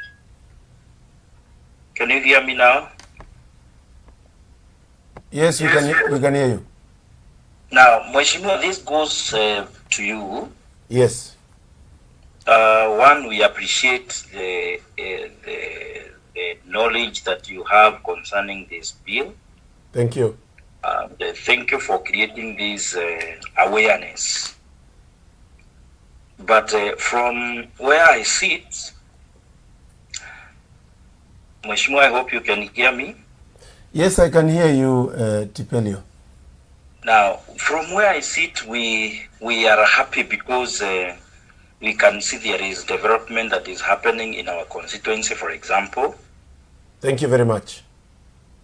Speaker 3: Can you hear me now?
Speaker 1: Yes, we can hear you.
Speaker 7: Now, Mheshimiwa, this goes to you.
Speaker 1: Yes.
Speaker 7: One, we appreciate the knowledge that you have concerning this bill.
Speaker 1: Thank you.
Speaker 7: Thank you for creating this awareness. But from where I sit, Mheshimiwa, I hope you can hear me.
Speaker 1: Yes, I can hear you, Tipelio.
Speaker 7: Now, from where I sit, we are happy because we can see there is development that is happening in our constituency, for example.
Speaker 1: Thank you very much.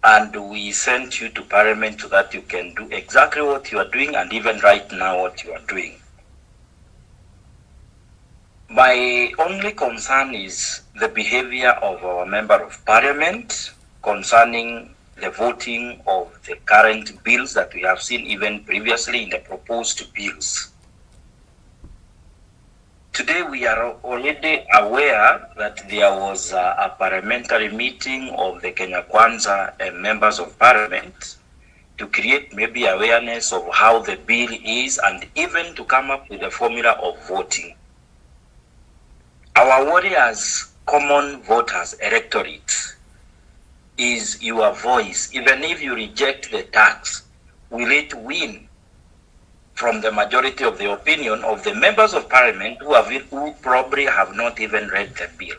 Speaker 7: And we sent you to Parliament so that you can do exactly what you are doing, and even right now what you are doing. My only concern is the behavior of our Member of Parliament concerning the voting of the current bills that we have seen even previously in the proposed bills. Today we are already aware that there was a parliamentary meeting of the Kenya Kwanza members of Parliament to create maybe awareness of how the bill is and even to come up with a formula of voting. Our worry as common voters, electorate, is your voice. Even if you reject the tax, will it win from the majority of the opinion of the members of Parliament who probably have not even read the bill?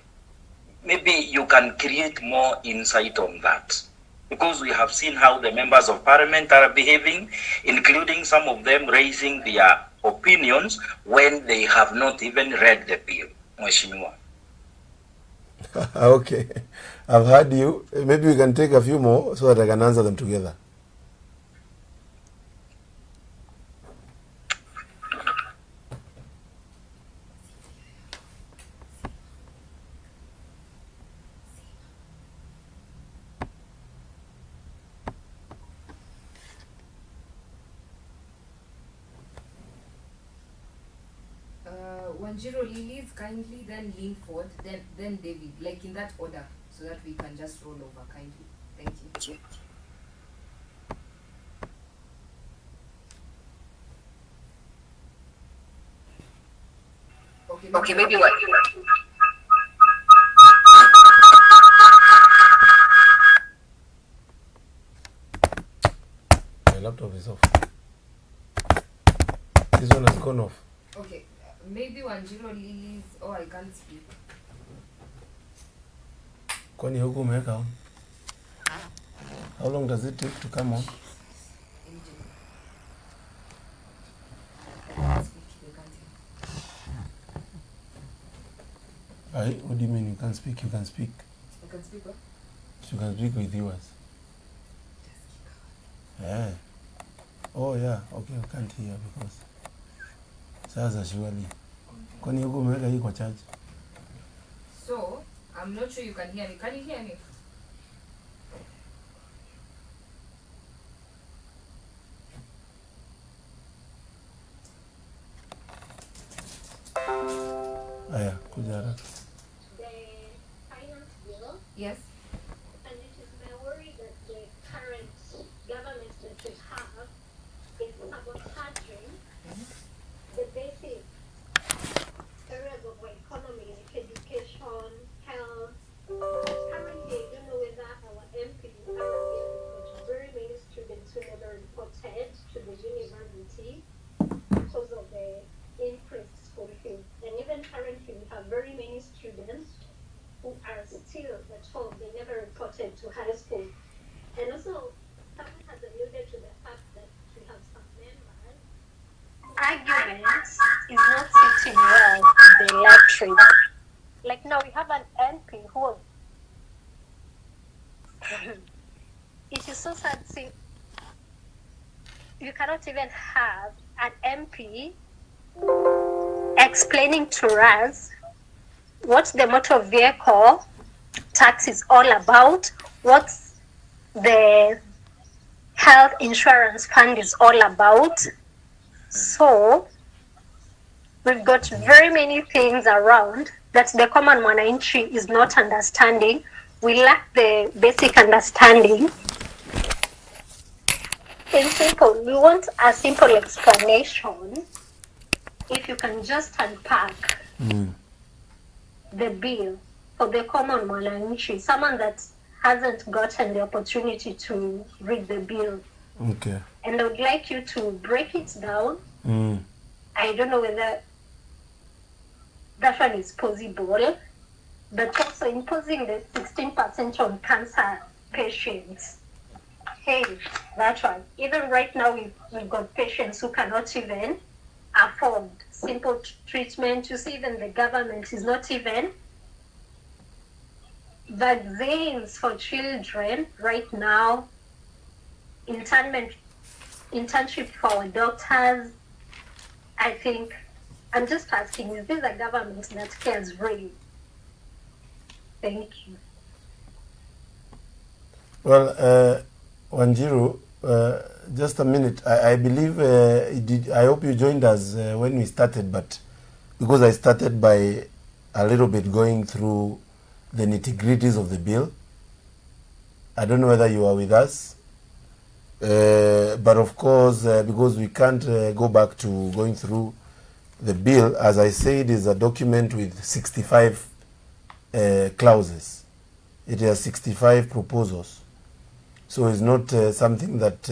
Speaker 7: Maybe you can create more insight on that, because we have seen how the members of Parliament are behaving, including some of them raising their opinions when they have not even read the bill. Mheshimiwa.
Speaker 1: Okay, I've heard you. Maybe we can take a few more so that I can answer them together.
Speaker 2: Wanjiro, Lilies, kindly, then lean forward, then David, like in that order, so that we can just roll over, kindly. Thank you. Okay, maybe what?
Speaker 1: My laptop is off. This one has gone off.
Speaker 2: Okay, maybe Wanjiro, Lilies, or I can't speak.
Speaker 1: Kwani huku umeweka on? How long does it take to come on? What do you mean you can speak? You can speak.
Speaker 2: You can speak what?
Speaker 1: You can speak with yours. Yeah. Oh yeah. Okay, I can't hear because. Sasa surely. Kwani huko umeweka hii kwa charge?
Speaker 2: So, I'm not sure you can hear me. Can you hear me?
Speaker 1: Aya, kuja haraka.
Speaker 8: The finance bill.
Speaker 2: Yes.
Speaker 8: And it is my worry that the current government that we have is sabotaging the basic areas of our economy, like education, health. Currently, I don't know whether our MPs have got very many students who never reported to the university because of the increased school fees. And even currently, we have very many students who are still at home. They never reported to high school. And also, someone has alluded to the fact that we have some members.
Speaker 5: Argument is not sitting well with the electorate. Like now we have an MP who it is so sad to see you cannot even have an MP explaining to us what the motor vehicle tax is all about, what the health insurance fund is all about. So we've got very many things around that the common mwananchi is not understanding. We lack the basic understanding
Speaker 8: in simple, we want a simple explanation. If you can just unpack the bill for the common mwananchi, someone that hasn't gotten the opportunity to read the bill.
Speaker 1: Okay.
Speaker 8: And I would like you to break it down. I don't know whether that one is possible, but also imposing the 16% on cancer patients. Hey, that one. Even right now, we've got patients who cannot even afford simple treatment. You see, even the government is not even vaccines for children right now, internship for our doctors. I think, I'm just asking, is this a government that cares really? Thank you.
Speaker 1: Well, Wanjiru, just a minute. I believe, I hope you joined us when we started, but because I started by a little bit going through the nitty-gritties of the bill, I don't know whether you are with us. But of course, because we can't go back to going through the bill, as I said, is a document with 65 clauses. It has 65 proposals. So it's not something that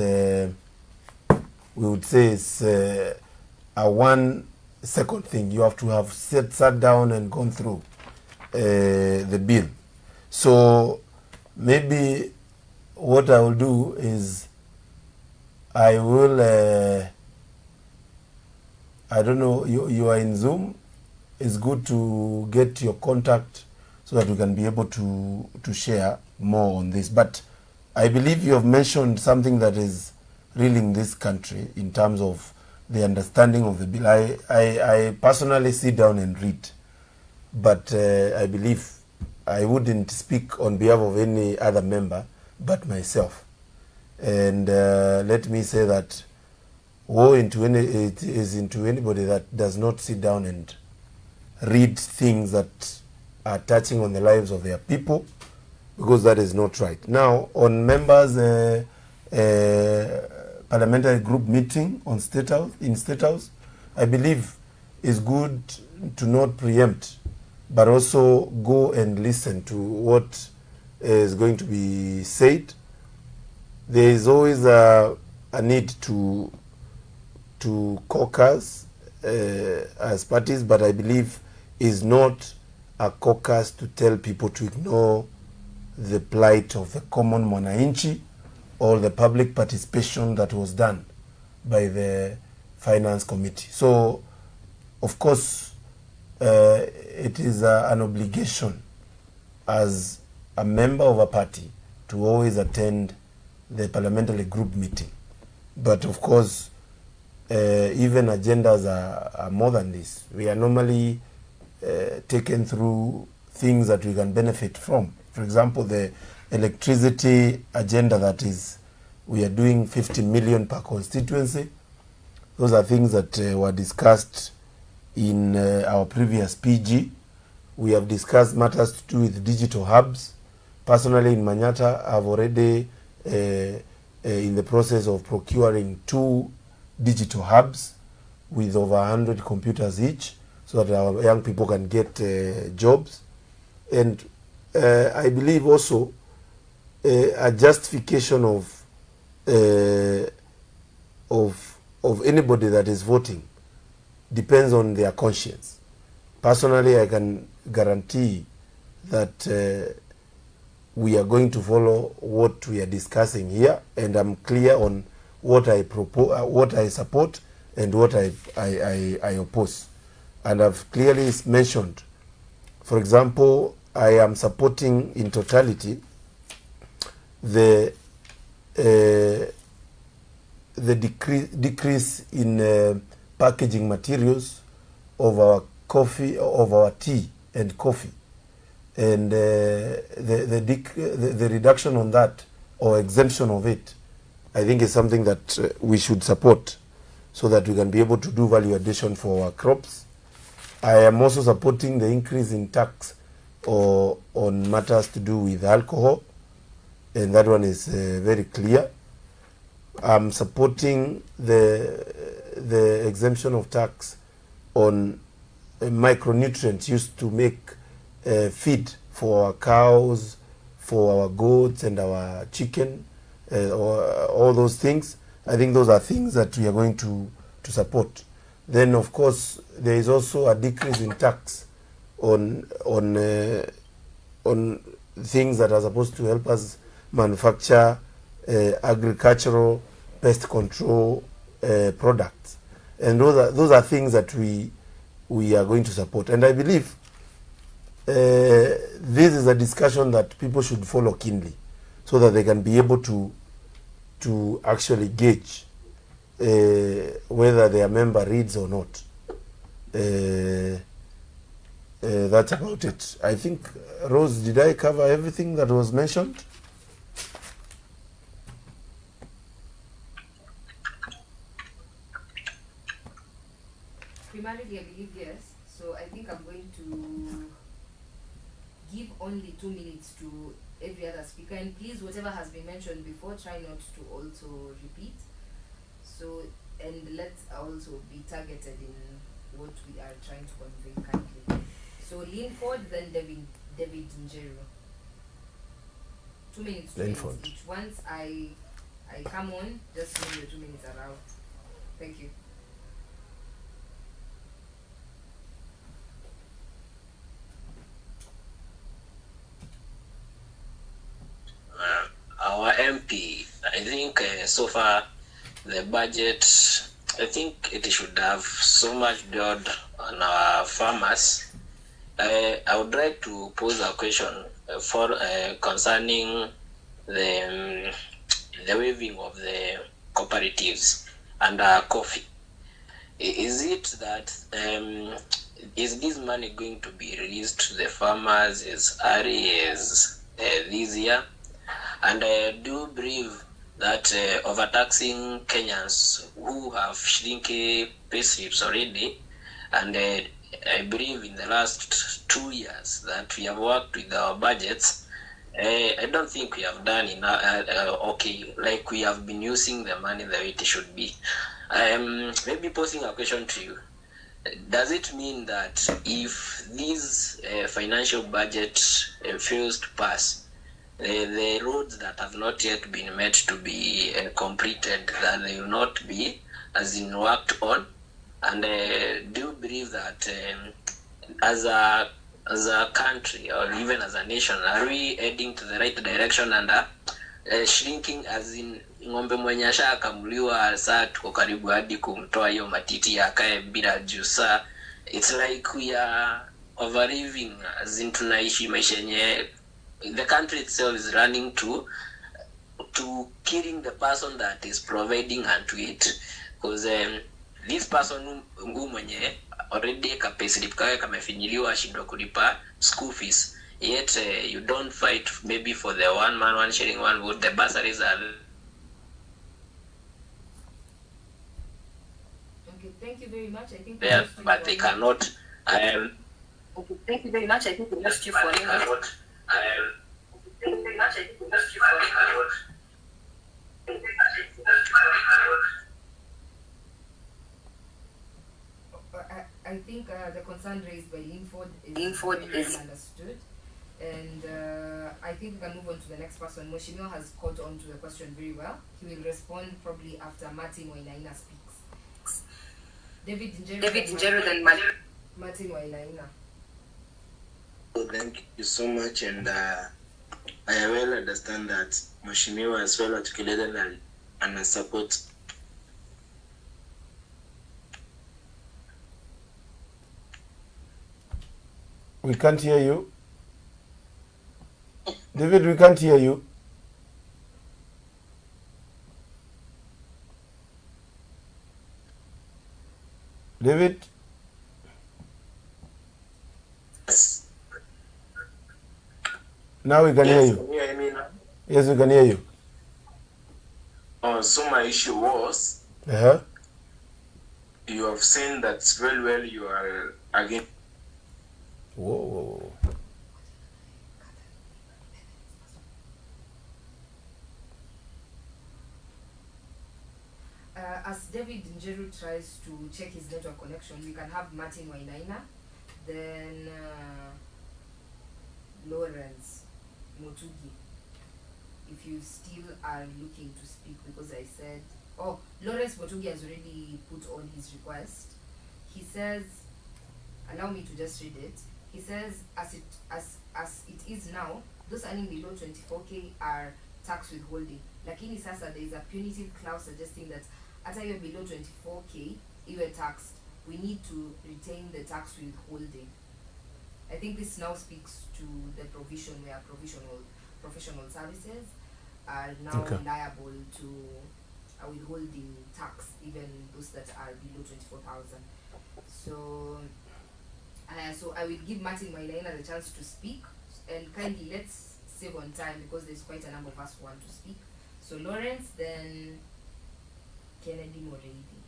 Speaker 1: we would say is a 1 second thing. You have to have sat down and gone through the bill. So maybe what I will do is I will, I don't know, you are in Zoom. It's good to get your contact so that we can be able to share more on this. But I believe you have mentioned something that is real in this country in terms of the understanding of the bill. I personally sit down and read, but I believe I wouldn't speak on behalf of any other member but myself. And let me say that woe is into anybody that does not sit down and read things that are touching on the lives of their people, because that is not right. Now, on members' parliamentary group meeting on State House, in State House, I believe it's good to not preempt, but also go and listen to what is going to be said. There is always a need to caucus as parties, but I believe is not a caucus to tell people to ignore the plight of the common mwananchi or the public participation that was done by the finance committee. So, of course, it is an obligation as a member of a party to always attend the parliamentary group meeting. But of course, even agendas are more than this. We are normally taken through things that we can benefit from. For example, the electricity agenda that is, we are doing 50 million per constituency. Those are things that were discussed in our previous PG. We have discussed matters to do with digital hubs. Personally, in Manyata, I've already in the process of procuring 2 digital hubs with over 100 computers each, so that our young people can get jobs. And I believe also a justification of anybody that is voting depends on their conscience. Personally, I can guarantee that we are going to follow what we are discussing here, and I'm clear on what I propose, what I support, and what I oppose. And I've clearly mentioned, for example, I am supporting in totality the decrease in packaging materials of our coffee, of our tea and coffee, and the reduction on that or exemption of it, I think is something that we should support so that we can be able to do value addition for our crops. I am also supporting the increase in tax or on matters to do with alcohol, and that one is very clear. I'm supporting the exemption of tax on micronutrients used to make feed for our cows, for our goats and our chicken, or all those things. I think those are things that we are going to support. Then, of course, there is also a decrease in tax on things that are supposed to help us manufacture agricultural pest control products, and those are things that we are going to support. And I believe this is a discussion that people should follow keenly, so that they can be able to actually gauge whether their member reads or not. That's about it. I think, Rose, did I cover everything that was mentioned?
Speaker 2: Primarily, I believe yes. So I think I'm going to give only 2 minutes to every other speaker. And please, whatever has been mentioned before, try not to also repeat. So, and let's also be targeted in what we are trying to convey kindly. So Linford, then David Njeru. 2 minutes, 2 minutes each. Once I come on, just when the 2 minutes are out. Thank you.
Speaker 9: Our MP, I think so far the budget, I think it should have so much build on our farmers. I would like to pose a question for concerning the waiving of the cooperatives and coffee. Is it that is this money going to be released to the farmers as early as this year? And I do believe that overtaxing Kenyans who have shrinking pay slips already, and I believe in the last 2 years that we have worked with our budgets, I don't think we have done enough, okay, like we have been using the money the way it should be. Maybe posing a question to you. Does it mean that if this financial budget fails to pass, the roads that have not yet been met to be completed, that they will not be as in worked on? And do you believe that as a country or even as a nation, are we heading to the right direction and shrinking, as in ng'ombe mwenye ashakamuliwa saa tuko karibu hadi kumtoa hiyo matiti yakae bila jusa? It's like we are overliving, as in tunaishi maisha yenye the country itself is running to killing the person that is providing unto it, because this person who mwenye already kapayslip kake kamefinyiliwa ashindwa kulipa school fees, yet you don't fight maybe for the one man one sharing one vote. The bursaries are
Speaker 2: Okay, thank you very much. I think
Speaker 9: there, but they cannot.
Speaker 2: Okay, thank you very much. I think we lost you for a minute. I think the concern raised by Linford is understood, and I think we can move on to the next person. Moshimio has caught on to the question very well. He will respond probably after Martin Wainaina speaks. David Njeru, then Martin Wainaina.
Speaker 10: Thank you so much, and I well understand that Mheshimiwa has well articulated and support.
Speaker 1: We can't hear you. David, we can't hear you. David?
Speaker 10: Yes.
Speaker 1: Now we can hear you.
Speaker 10: Can you hear me now?
Speaker 1: Yes, we can hear you.
Speaker 10: So my issue was, you have seen that very well you are again.
Speaker 1: Whoa.
Speaker 2: as David Njeru tries to check his network connection, we can have Martin Wainaina, then Lawrence Motugi, if you still are looking to speak, because I said, oh, Lawrence Motugi has already put on his request. He says, allow me to just read it. He says, as it is now, those earning below 24K are tax withholding. Lakini sasa there is a punitive clause suggesting that after you're below 24K, you are taxed. We need to retain the tax withholding. I think this now speaks to the provision where professional services are now liable to a withholding tax, even those that are below 24,000. So I will give Martin Wainaina the chance to speak, and kindly let's save on time because there's quite a number of us who want to speak. So Lawrence, then Kennedy Moreidi.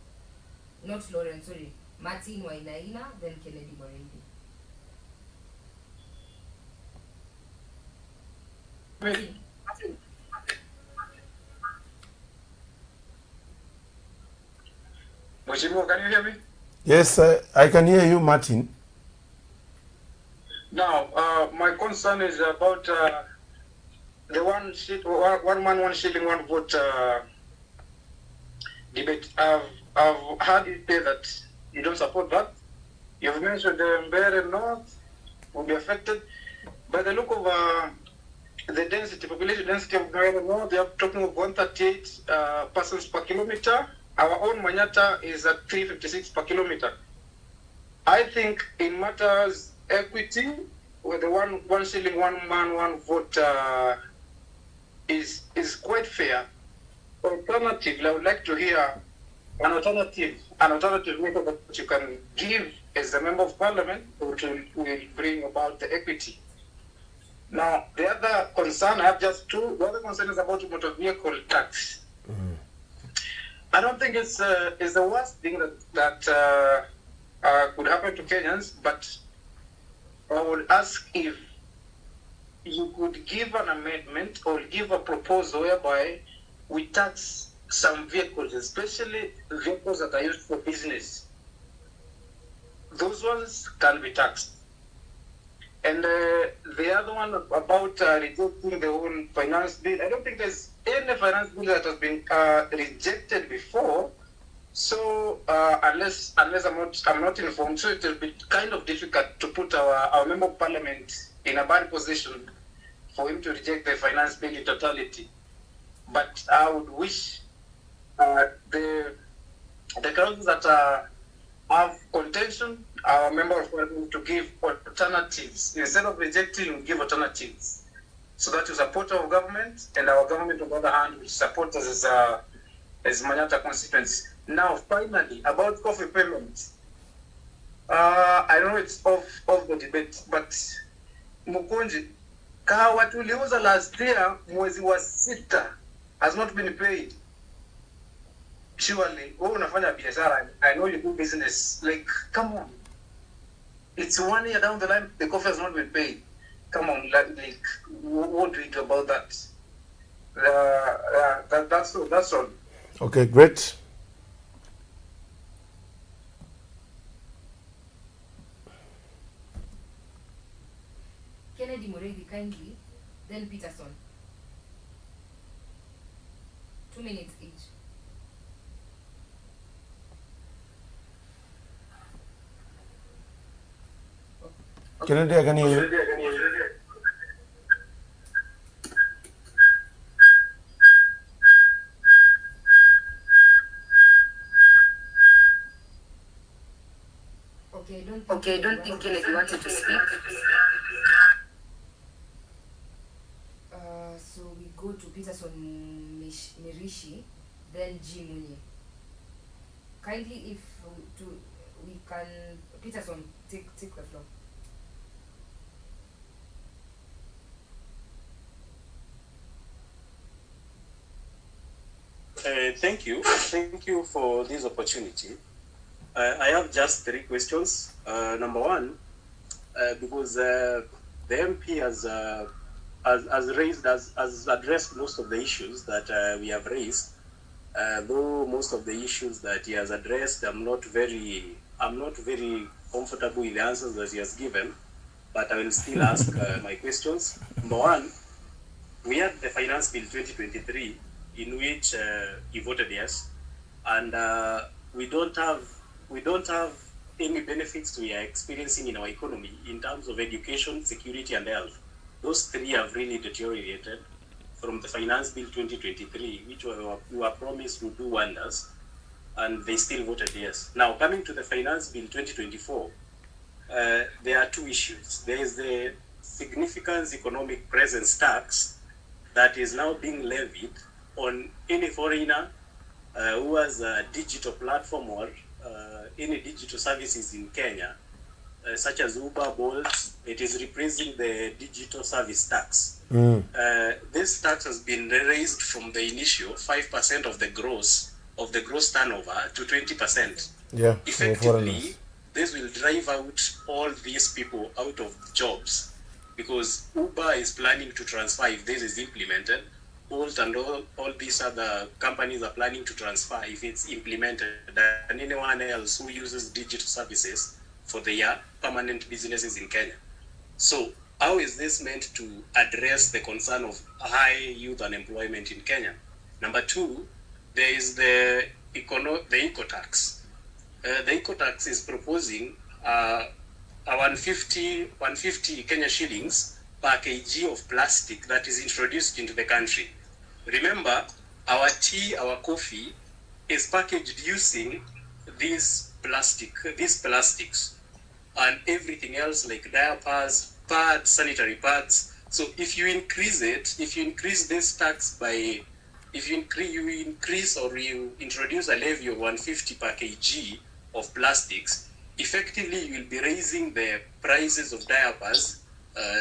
Speaker 2: Not Lawrence, sorry. Martin Wainaina, then Kennedy Moreidi. Martin.
Speaker 11: Mheshimiwa, can you hear me?
Speaker 1: Yes, I can hear you, Martin.
Speaker 11: Now, my concern is about the one man, 1 shilling, 1 vote debate. I've heard you say that you don't support that. You've mentioned the Mbeere North will be affected. By the look of the density, population density of Mbeere North, they are talking of 138 persons per kilometer. Our own Manyata is at 356 per kilometer. I think in matters equity, where the 1 shilling, 1 man, 1 vote is quite fair. Alternatively, I would like to hear an alternative method that you can give as a member of parliament, which will bring about the equity. Now, the other concern, I have just two. The other concern is about motor vehicle tax. I don't think it's the worst thing that could happen to Kenyans, but I would ask if you could give an amendment or give a proposal whereby we tax some vehicles, especially vehicles that are used for business. Those ones can be taxed. And the other one about rejecting the whole finance bill, I don't think there's any finance bill that has been rejected before. So unless I'm not informed, so it will be kind of difficult to put our member of parliament in a bad position for him to reject the finance bill in totality. But I would wish the councils that have contention, our member of parliament, to give alternatives. Instead of rejecting, give alternatives, so that you support our government, and our government, on the other hand, will support us as Manyata constituency. Now, finally, about coffee payments. I know it's off the debate, but Mukunji, kahawa tuliuza last year, mwezi wa 6 has not been paid. Surely, wewe unafanya biashara, I know you do business. Like, come on. It's 1 year down the line, the coffee has not been paid. Come on, like what do we do about that? That's all.
Speaker 1: Okay, great.
Speaker 2: Kennedy Moreidi, kindly, then Peterson. 2 minutes each.
Speaker 1: Kennedy, I can hear you.
Speaker 2: Okay, I don't think Kennedy wanted to speak. So we go to Peterson Mirishi, then G Munye. Kindly, if we can, Peterson, take the floor.
Speaker 12: Thank you for this opportunity. I have just 3 questions. Number one, because the MP has addressed most of the issues that we have raised. Though most of the issues that he has addressed, I'm not very comfortable with the answers that he has given, but I will still ask my questions. Number one, we had the Finance Bill 2023 in which he voted yes, and we don't have any benefits we are experiencing in our economy in terms of education, security, and health. Those three have really deteriorated from the Finance Bill 2023, which we were promised would do wonders, and they still voted yes. Now, coming to the Finance Bill 2024, there are two issues. There is the significant economic presence tax that is now being levied on any foreigner who has a digital platform or any digital services in Kenya, such as Uber, Bolt. It is replacing the digital service tax. This tax has been raised from the initial 5% of the gross turnover to 20%.
Speaker 1: Yeah,
Speaker 12: effectively, this will drive out all these people out of jobs, because Uber is planning to transfer, if this is implemented. Bolt and all these other companies are planning to transfer if it's implemented, and anyone else who uses digital services for their permanent businesses in Kenya. So how is this meant to address the concern of high youth unemployment in Kenya? Number two, there is the eco tax. The eco tax is proposing 150 Kenya shillings per kg of plastic that is introduced into the country. Remember, our tea, our coffee is packaged using these plastics, and everything else like diapers, pads, sanitary pads. So if you increase this tax by, you introduce a levy of 150 per kg of plastics, effectively you will be raising the prices of diapers,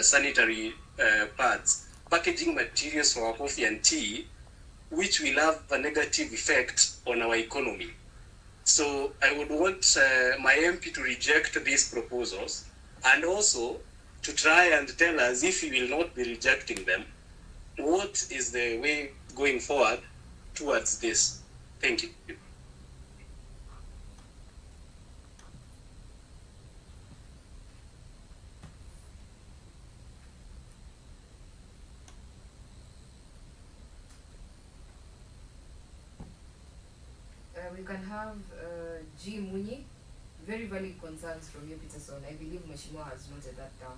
Speaker 12: sanitary pads, packaging materials for our coffee and tea, which will have a negative effect on our economy. So I would want my MP to reject these proposals, and also to try and tell us, if he will not be rejecting them, what is the way going forward towards this. Thank you.
Speaker 2: We can have G. Munyi. Very valid concerns from you, Peterson. I believe Mheshimiwa has noted that down.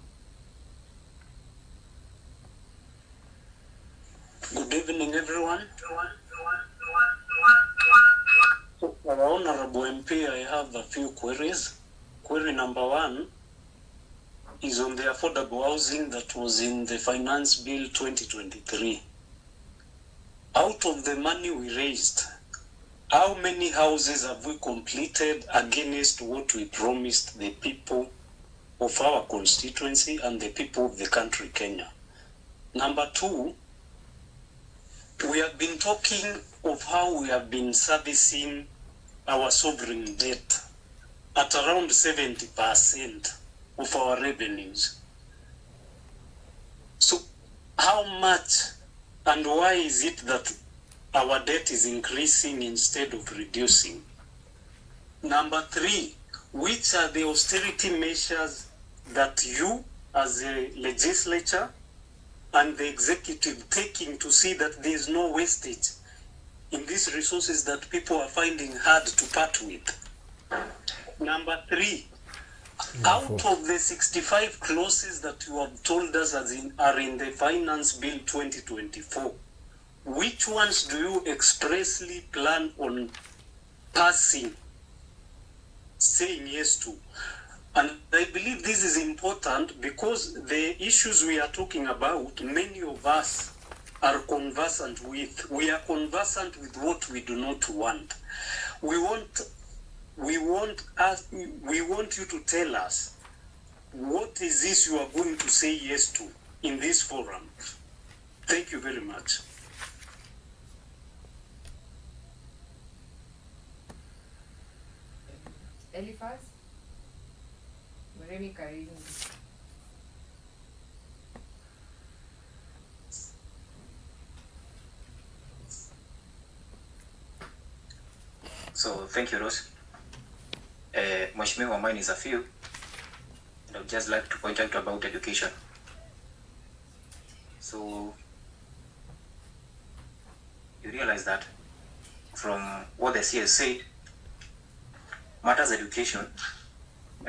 Speaker 13: Good evening, everyone. Our Honorable MP, I have a few queries. Query number one is on the affordable housing that was in the Finance Bill 2023. Out of the money we raised, how many houses have we completed against what we promised the people of our constituency and the people of the country, Kenya? Number two, we have been talking of how we have been servicing our sovereign debt at around 70% of our revenues. So how much and why is it that our debt is increasing instead of reducing? Number three, which are the austerity measures that you as a legislature and the executive taking to see that there is no wastage in these resources that people are finding hard to part with? Number three, out of the 65 clauses that you have told us are in the Finance Bill 2024, which ones do you expressly plan on passing, saying yes to? And I believe this is important because the issues we are talking about, many of us are conversant with. We are conversant with what we do not want. We want you to tell us what is this you are going to say yes to in this forum. Thank you very much.
Speaker 2: Eliphaz? Mremi Karimu.
Speaker 3: Thank you, Rose. Mheshimiwa, mine is a few. And I would just like to point out about education. So, you realize that from what the CS said, matters education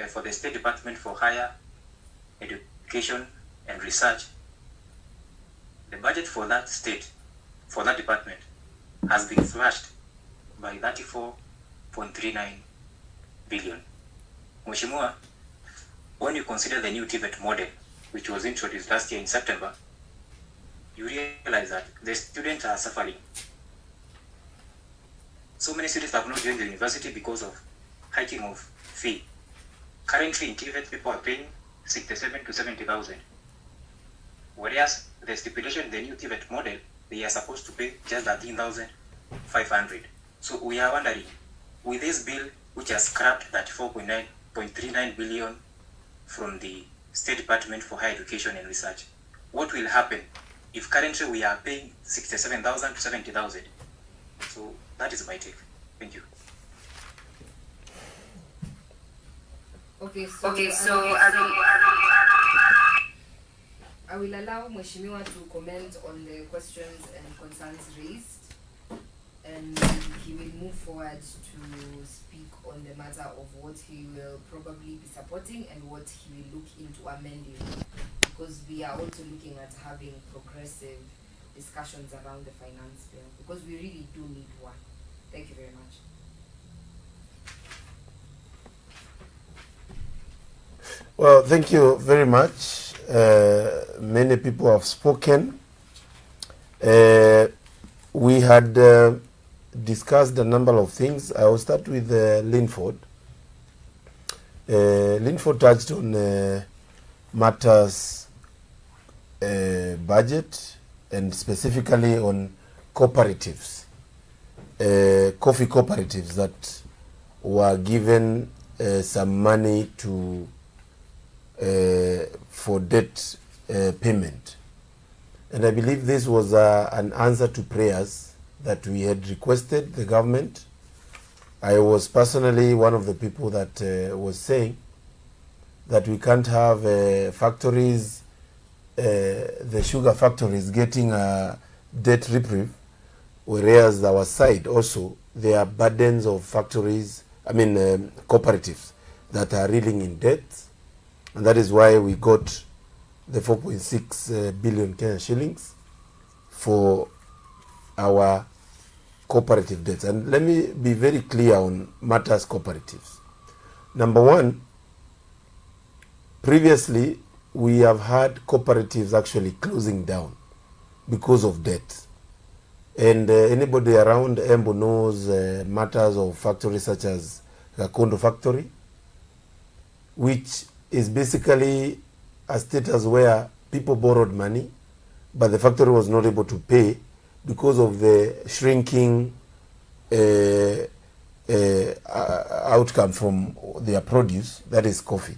Speaker 3: for the State Department for Higher Education and Research, the budget for that state, for that department, has been slashed by 34.39 billion. Mheshimiwa, when you consider the new TVET model, which was introduced last year in September, you realize that the students are suffering. So many students have not joined the university because of hiking of fee. Currently in TVET, people are paying 67 to 70,000. Whereas the stipulation in the new TVET model, they are supposed to pay just 13,500. So we are wondering, with this bill, which has scrapped that 4.39 billion from the State Department for Higher Education and Research, what will happen if currently we are paying 67,000 to 70,000? So that is my take. Thank you.
Speaker 2: Okay, I will allow Mheshimiwa to comment on the questions and concerns raised, and he will move forward to speak on the matter of what he will probably be supporting and what he will look into amending, because we are also looking at having progressive discussions around the finance bill, because we really do need one. Thank you very much.
Speaker 1: Well, thank you very much. Many people have spoken. We had discussed a number of things. I will start with Linford. Linford touched on matters budget and specifically on cooperatives, coffee cooperatives that were given some money to for debt payment. And I believe this was an answer to prayers that we had requested the government. I was personally one of the people that was saying that we can't have factories, the sugar factories getting a debt reprieve, whereas our side also there are burdens of factories, cooperatives that are reeling in debt. And that is why we got the 4.6 billion Kenyan shillings for our cooperative debts. And let me be very clear on matters cooperatives. Number one, previously we have had cooperatives actually closing down because of debt. And anybody around Embu knows matters of factories such as Gakondo factory, which is basically a status where people borrowed money, but the factory was not able to pay because of the shrinking outcome from their produce, that is coffee.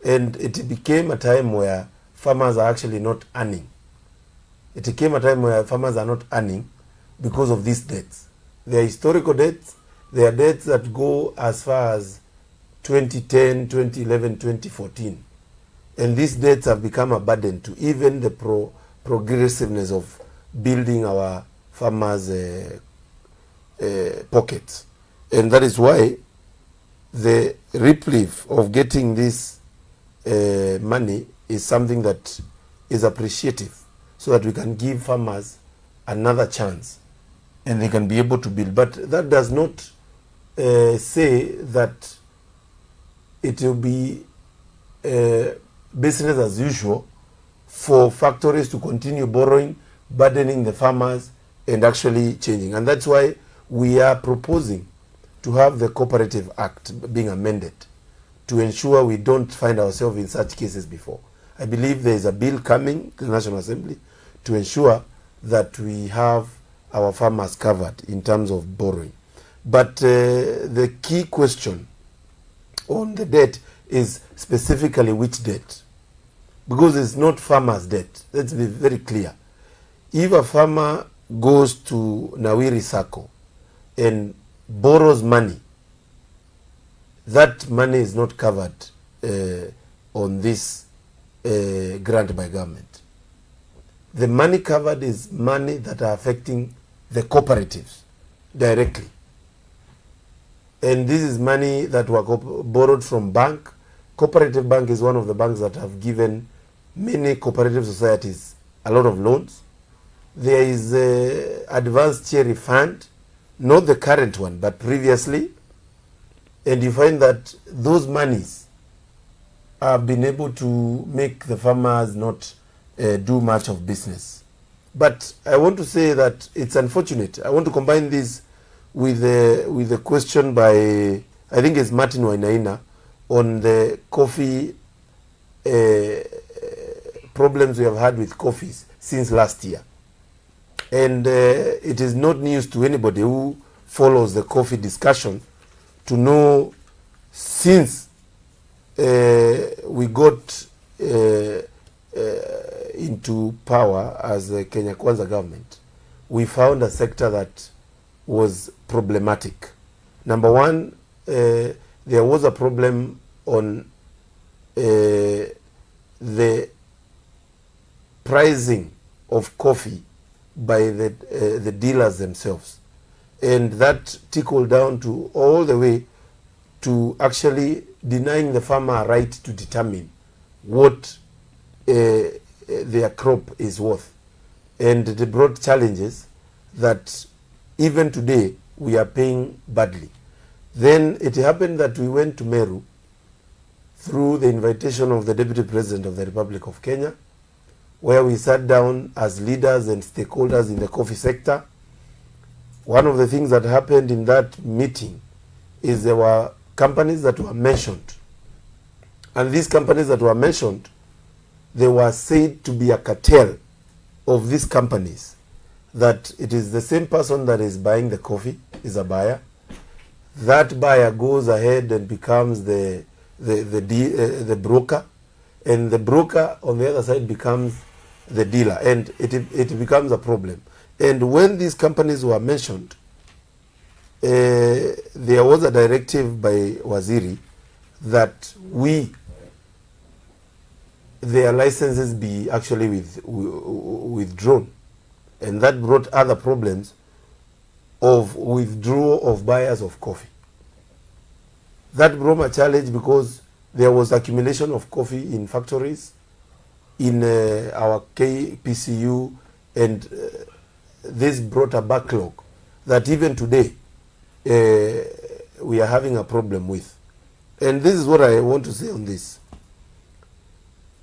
Speaker 1: And it became a time where farmers are actually not earning. It became a time where farmers are not earning because of these debts. They are historical debts. They are debts that go as far as 2010, 2011, 2014. And these debts have become a burden to even the progressiveness of building our farmers' pockets. And that is why the reprieve of getting this money is something that is appreciative, so that we can give farmers another chance and they can be able to build. But that does not say that it will be business as usual for factories to continue borrowing, burdening the farmers, and actually changing. And that's why we are proposing to have the Cooperative Act being amended to ensure we don't find ourselves in such cases before. I believe there is a bill coming to the National Assembly to ensure that we have our farmers covered in terms of borrowing. But the key question on the debt is specifically which debt, because it's not farmers' debt. Let's be very clear. If a farmer goes to Nawiri Sacco and borrows money, that money is not covered on this grant by government. The money covered is money that are affecting the cooperatives directly. And this is money that were borrowed from bank. Cooperative Bank is one of the banks that have given many cooperative societies a lot of loans. There is a advanced cherry fund, not the current one, but previously. And you find that those monies have been able to make the farmers not do much of business. But I want to say that it's unfortunate. I want to combine this with a question by, I think it's Martin Wainaina, on the coffee problems we have had with coffees since last year. And it is not news to anybody who follows the coffee discussion to know since we got into power as the Kenya Kwanza government, we found a sector that was problematic. Number one, there was a problem on the pricing of coffee by the dealers themselves. And that trickled down to all the way to actually denying the farmer a right to determine what their crop is worth. And it brought challenges that even today we are paying badly. Then it happened that we went to Meru through the invitation of the Deputy President of the Republic of Kenya, where we sat down as leaders and stakeholders in the coffee sector. One of the things that happened in that meeting is there were companies that were mentioned. And these companies that were mentioned, they were said to be a cartel of these companies, that it is the same person that is buying the coffee, is a buyer. That buyer goes ahead and becomes the broker, and the broker on the other side becomes the dealer, and it becomes a problem. And when these companies were mentioned, there was a directive by Waziri that their licenses be actually withdrawn, and that brought other problems of withdrawal of buyers of coffee. That brought a challenge because there was accumulation of coffee in factories, in our KPCU, and this brought a backlog that even today we are having a problem with. And this is what I want to say on this.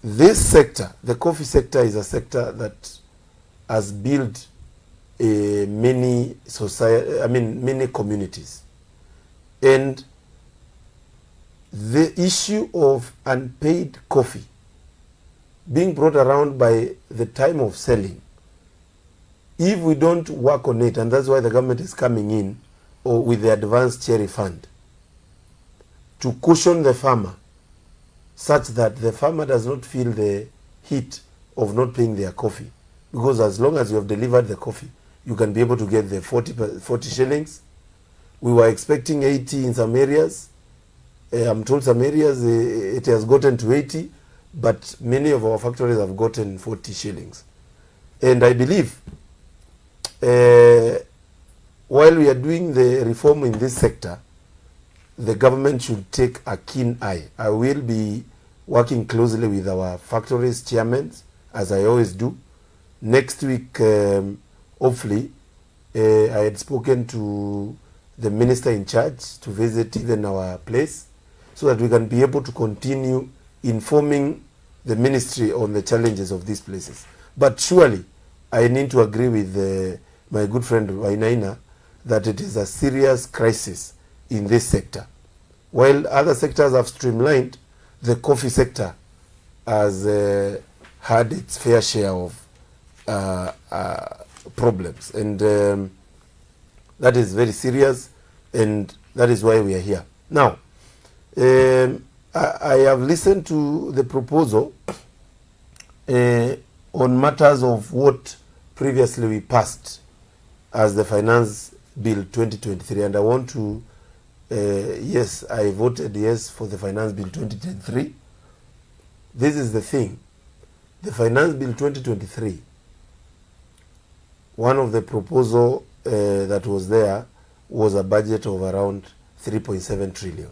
Speaker 1: This sector, the coffee sector, is a sector that has built many communities. And the issue of unpaid coffee being brought around by the time of selling, if we don't work on it, and that's why the government is coming in with the advanced cherry fund to cushion the farmer, such that the farmer does not feel the heat of not paying their coffee. Because as long as you have delivered the coffee, you can be able to get the 40 shillings. We were expecting 80 in some areas. I'm told some areas it has gotten to 80, but many of our factories have gotten 40 shillings. And I believe while we are doing the reform in this sector, the government should take a keen eye. I will be working closely with our factories chairmen, as I always do. Next week, hopefully, I had spoken to the minister in charge to visit even our place, so that we can be able to continue informing the ministry on the challenges of these places. But surely, I need to agree with my good friend Wainaina that it is a serious crisis in this sector. While other sectors have streamlined, the coffee sector has had its fair share of problems. And that is very serious, and that is why we are here. Now, I have listened to the proposal on matters of what previously we passed as the finance Bill 2023, and I want to, yes, I voted yes for the Finance Bill 2023. This is the thing. The Finance Bill 2023, one of the proposal that was there was a budget of around 3.7 trillion.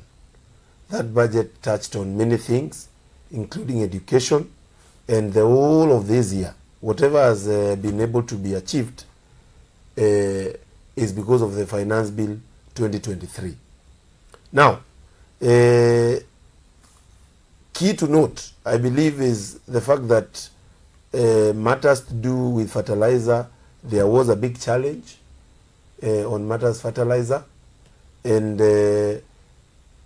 Speaker 1: That budget touched on many things, including education, and the whole of this year, whatever has been able to be achieved is because of the Finance Bill 2023. Now, key to note, I believe, is the fact that matters to do with fertilizer, there was a big challenge on matters fertilizer, and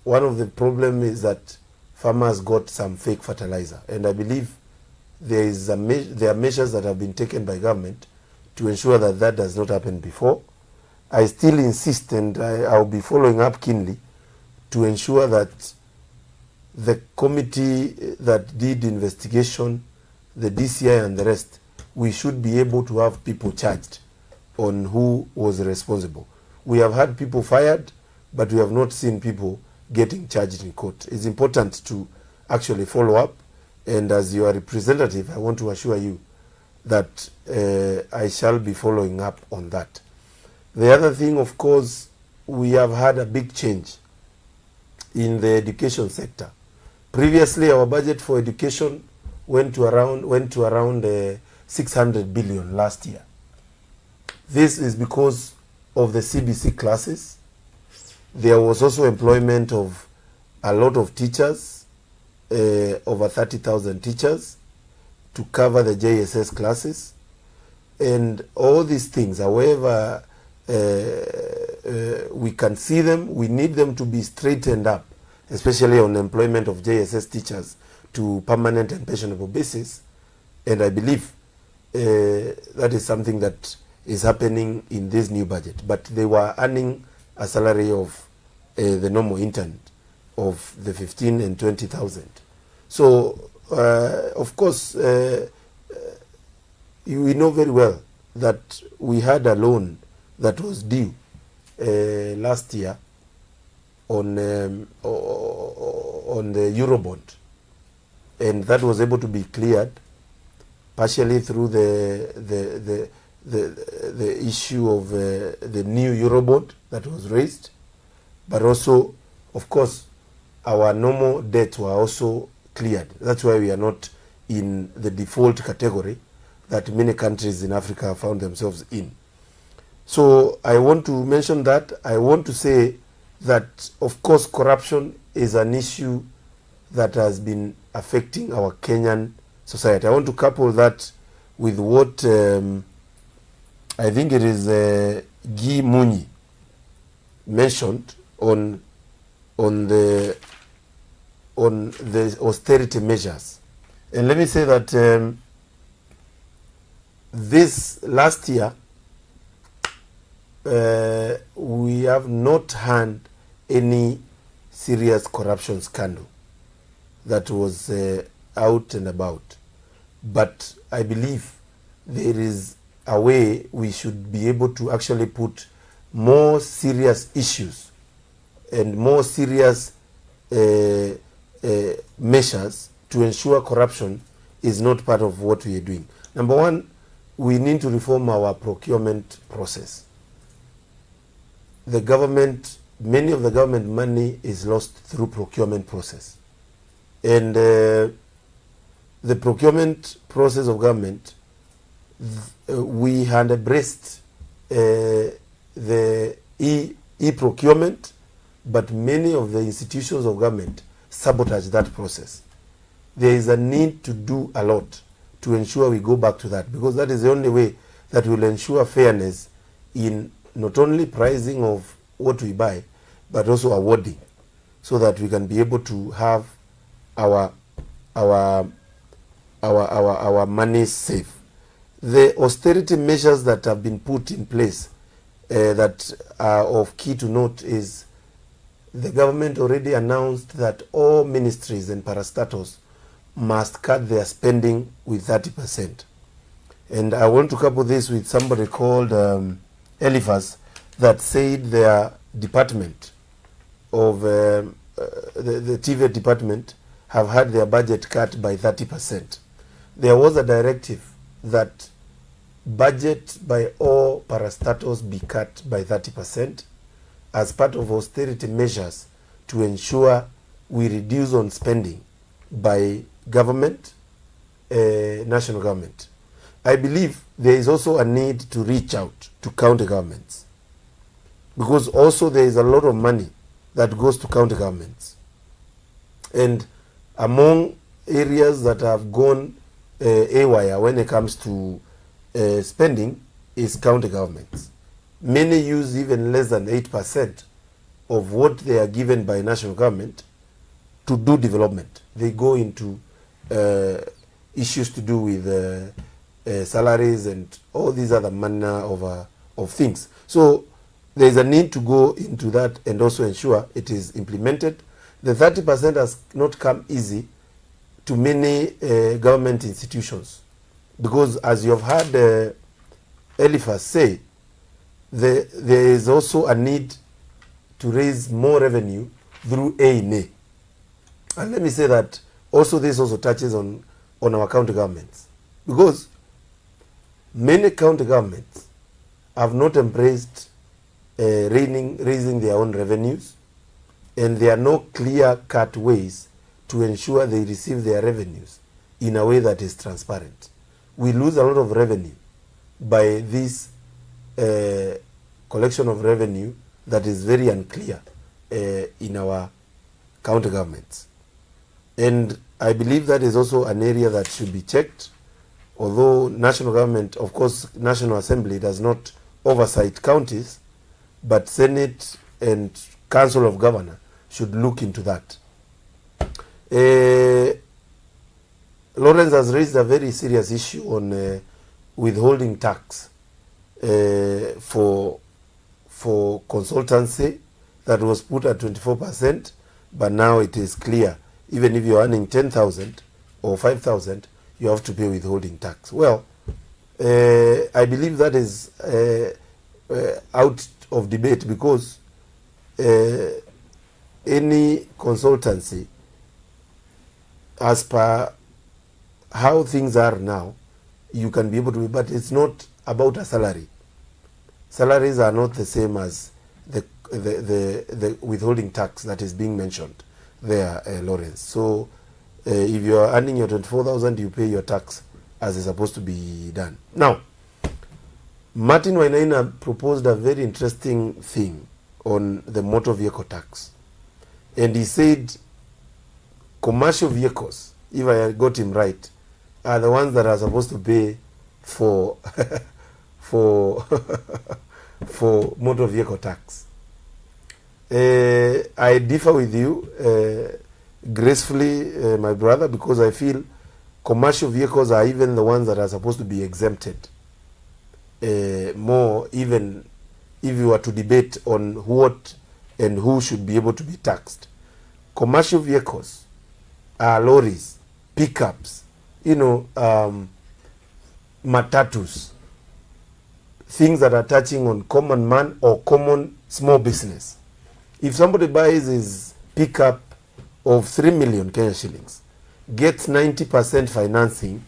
Speaker 1: one of the problems is that farmers got some fake fertilizer, and I believe there are measures that have been taken by government to ensure that that does not happen before. I still insist, and I'll be following up keenly to ensure that the committee that did investigation, the DCI and the rest, we should be able to have people charged on who was responsible. We have had people fired, but we have not seen people getting charged in court. It's important to actually follow up, and as your representative, I want to assure you that I shall be following up on that. The other thing, of course, we have had a big change in the education sector. Previously, our budget for education went to around 600 billion last year. This is because of the CBC classes. There was also employment of a lot of teachers, over 30,000 teachers, to cover the JSS classes. And all these things, however we can see them, we need them to be straightened up, especially on employment of JSS teachers to permanent and pensionable basis. And I believe that is something that is happening in this new budget. But they were earning a salary of the normal intern of the 15 and 20,000. So, of course, we know very well that we had a loan that was due last year on the Eurobond, and that was able to be cleared partially through the issue of the new Eurobond that was raised, but also, of course, our normal debts were also cleared. That's why we are not in the default category that many countries in Africa found themselves in. So I want to mention that. I want to say that, of course, corruption is an issue that has been affecting our Kenyan society. I want to couple that with what I think it is Munyi mentioned on the austerity measures. And let me say that this last year we have not had any serious corruption scandal that was out and about. But I believe there is a way we should be able to actually put more serious issues and more serious measures to ensure corruption is not part of what we are doing. Number one, we need to reform our procurement process. The government, many of the government money is lost through procurement process. And the procurement process of government, we had embraced the e-procurement, but many of the institutions of government sabotage that process. There is a need to do a lot to ensure we go back to that, because that is the only way that will ensure fairness in not only pricing of what we buy, but also awarding, so that we can be able to have our money safe. The austerity measures that have been put in place that are of key to note is the government already announced that all ministries and parastatals must cut their spending with 30%. And I want to couple this with somebody called Eliphas that said their department of the TV department have had their budget cut by 30%. There was a directive that budget by all parastatals be cut by 30% as part of austerity measures to ensure we reduce on spending by government, national government. I believe there is also a need to reach out to county governments, because also there is a lot of money that goes to county governments. And among areas that have gone haywire when it comes to spending is county governments. Many use even less than 8% of what they are given by national government to do development. They go into issues to do with salaries and all these other manner of things. So there is a need to go into that and also ensure it is implemented. The 30% has not come easy to many government institutions, because as you have heard Eliphas say, there is also a need to raise more revenue through A&A. And let me say that also this also touches on our county governments, because many county governments have not embraced raising their own revenues, and there are no clear-cut ways to ensure they receive their revenues in a way that is transparent. We lose a lot of revenue by this collection of revenue that is very unclear in our county governments. And I believe that is also an area that should be checked, although national government, of course, National Assembly does not oversight counties, but Senate and Council of Governors should look into that. Lawrence has raised a very serious issue on withholding tax for consultancy that was put at 24%, but now it is clear, even if you're earning 10,000 or 5,000, you have to pay withholding tax. Well, I believe that is out of debate, because any consultancy, as per how things are now, you can be able to, but it's not about a salary. Salaries are not the same as the withholding tax that is being mentioned there, Lawrence. So if you are earning your 24,000, you pay your tax as is supposed to be done. Now, Martin Wainaina proposed a very interesting thing on the motor vehicle tax. And he said commercial vehicles, if I got him right, are the ones that are supposed to pay for for motor vehicle tax. I differ with you gracefully, my brother, because I feel commercial vehicles are even the ones that are supposed to be exempted more, even if you were to debate on what and who should be able to be taxed. Commercial vehicles are lorries, pickups, matatus, things that are touching on common man or common small business. If somebody buys his pickup of 3 million Kenya shillings, gets 90% financing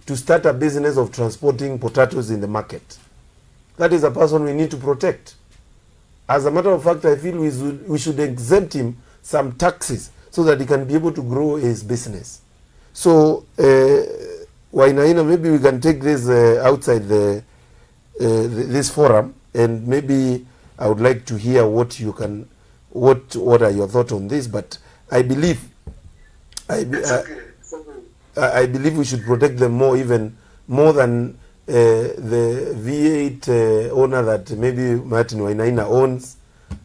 Speaker 1: to start a business of transporting potatoes in the market, that is a person we need to protect. As a matter of fact, I feel we should exempt him some taxes so that he can be able to grow his business. So, Wainaina, maybe we can take this outside this forum, and maybe I would like to hear what you can, what are your thoughts on this. But I believe, I believe we should protect them more, even more than the V8 owner that maybe Martin Wainaina owns,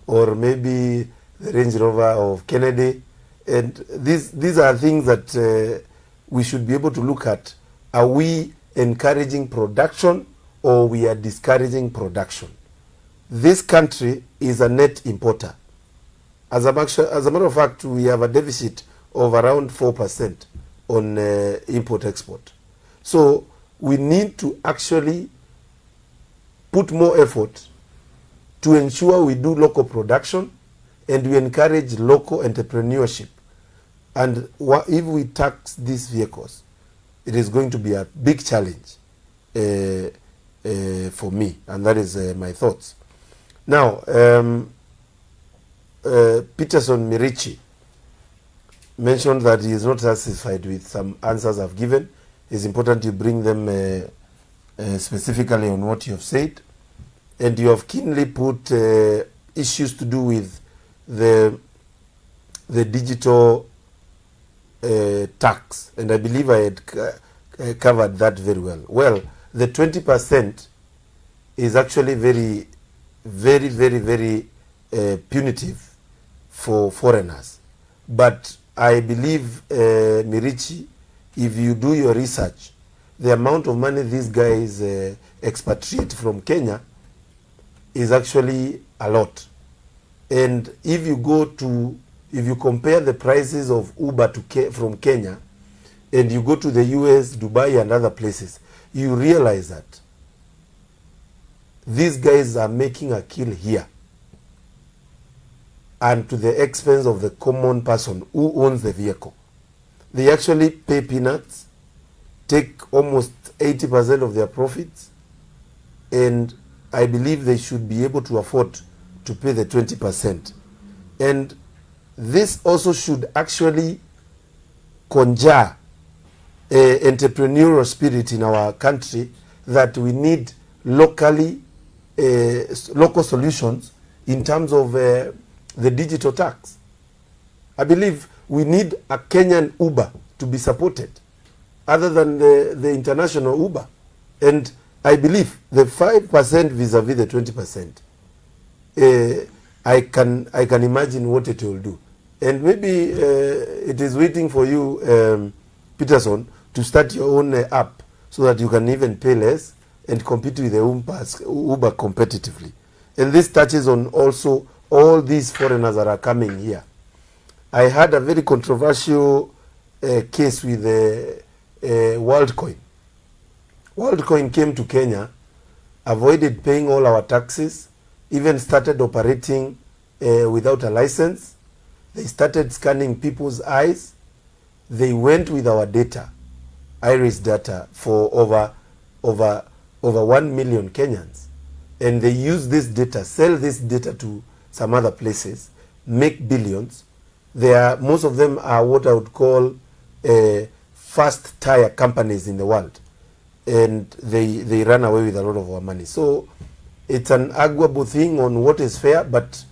Speaker 1: or maybe the Range Rover of Kennedy. And these are things that we should be able to look at. Are we encouraging production, or we are discouraging production? This country is a net importer. As a matter of fact, we have a deficit of around 4% on import-export. So we need to actually put more effort to ensure we do local production and we encourage local entrepreneurship. And if we tax these vehicles, it is going to be a big challenge for me, and that is my thoughts. Now, Peterson Mirichi mentioned that he is not satisfied with some answers I've given. It's important you bring them specifically on what you have said. And you have keenly put issues to do with the digital tax. And I believe I had covered that very well. Well, the 20% is actually very, very, very, very punitive for foreigners. But I believe, Mirichi, if you do your research, the amount of money these guys expatriate from Kenya is actually a lot. And if you compare the prices of Uber from Kenya, and you go to the US, Dubai, and other places, you realize that these guys are making a kill here, and to the expense of the common person who owns the vehicle. They actually pay peanuts, take almost 80% of their profits, and I believe they should be able to afford to pay the 20%. And this also should actually conjure entrepreneurial spirit in our country, that we need local solutions in terms of the digital tax. I believe we need a Kenyan Uber to be supported other than the international Uber. And I believe the 5% vis-a-vis the 20%, I can imagine what it will do. And maybe it is waiting for you, Peterson, to start your own app so that you can even pay less and compete with the Uber competitively. And this touches on also all these foreigners that are coming here. I had a very controversial case with WorldCoin. WorldCoin came to Kenya, avoided paying all our taxes, even started operating without a license. They started scanning people's eyes. They went with our data, iris data, for over 1 million Kenyans. And they use this data, sell this data to some other places, make billions. Most of them are what I would call fast tire companies in the world. And they run away with a lot of our money. So it's an arguable thing on what is fair, but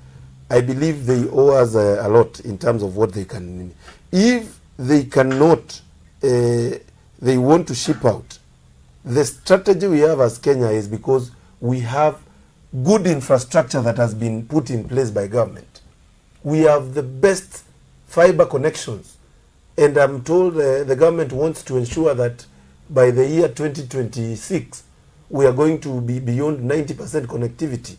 Speaker 1: I believe they owe us a lot in terms of what they can. If they cannot, they want to ship out. The strategy we have as Kenya is because we have good infrastructure that has been put in place by government. We have the best fiber connections. And I'm told the government wants to ensure that by the year 2026, we are going to be beyond 90% connectivity.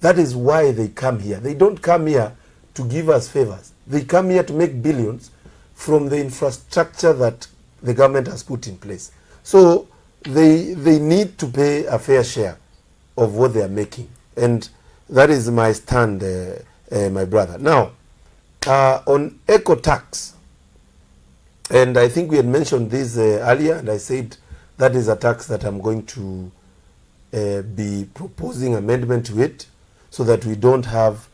Speaker 1: That is why they come here. They don't come here to give us favors. They come here to make billions from the infrastructure that the government has put in place. So they need to pay a fair share of what they are making. And that is my stand, my brother. Now, on eco tax, and I think we had mentioned this earlier, and I said that is a tax that I'm going to be proposing amendment to it, so that we don't have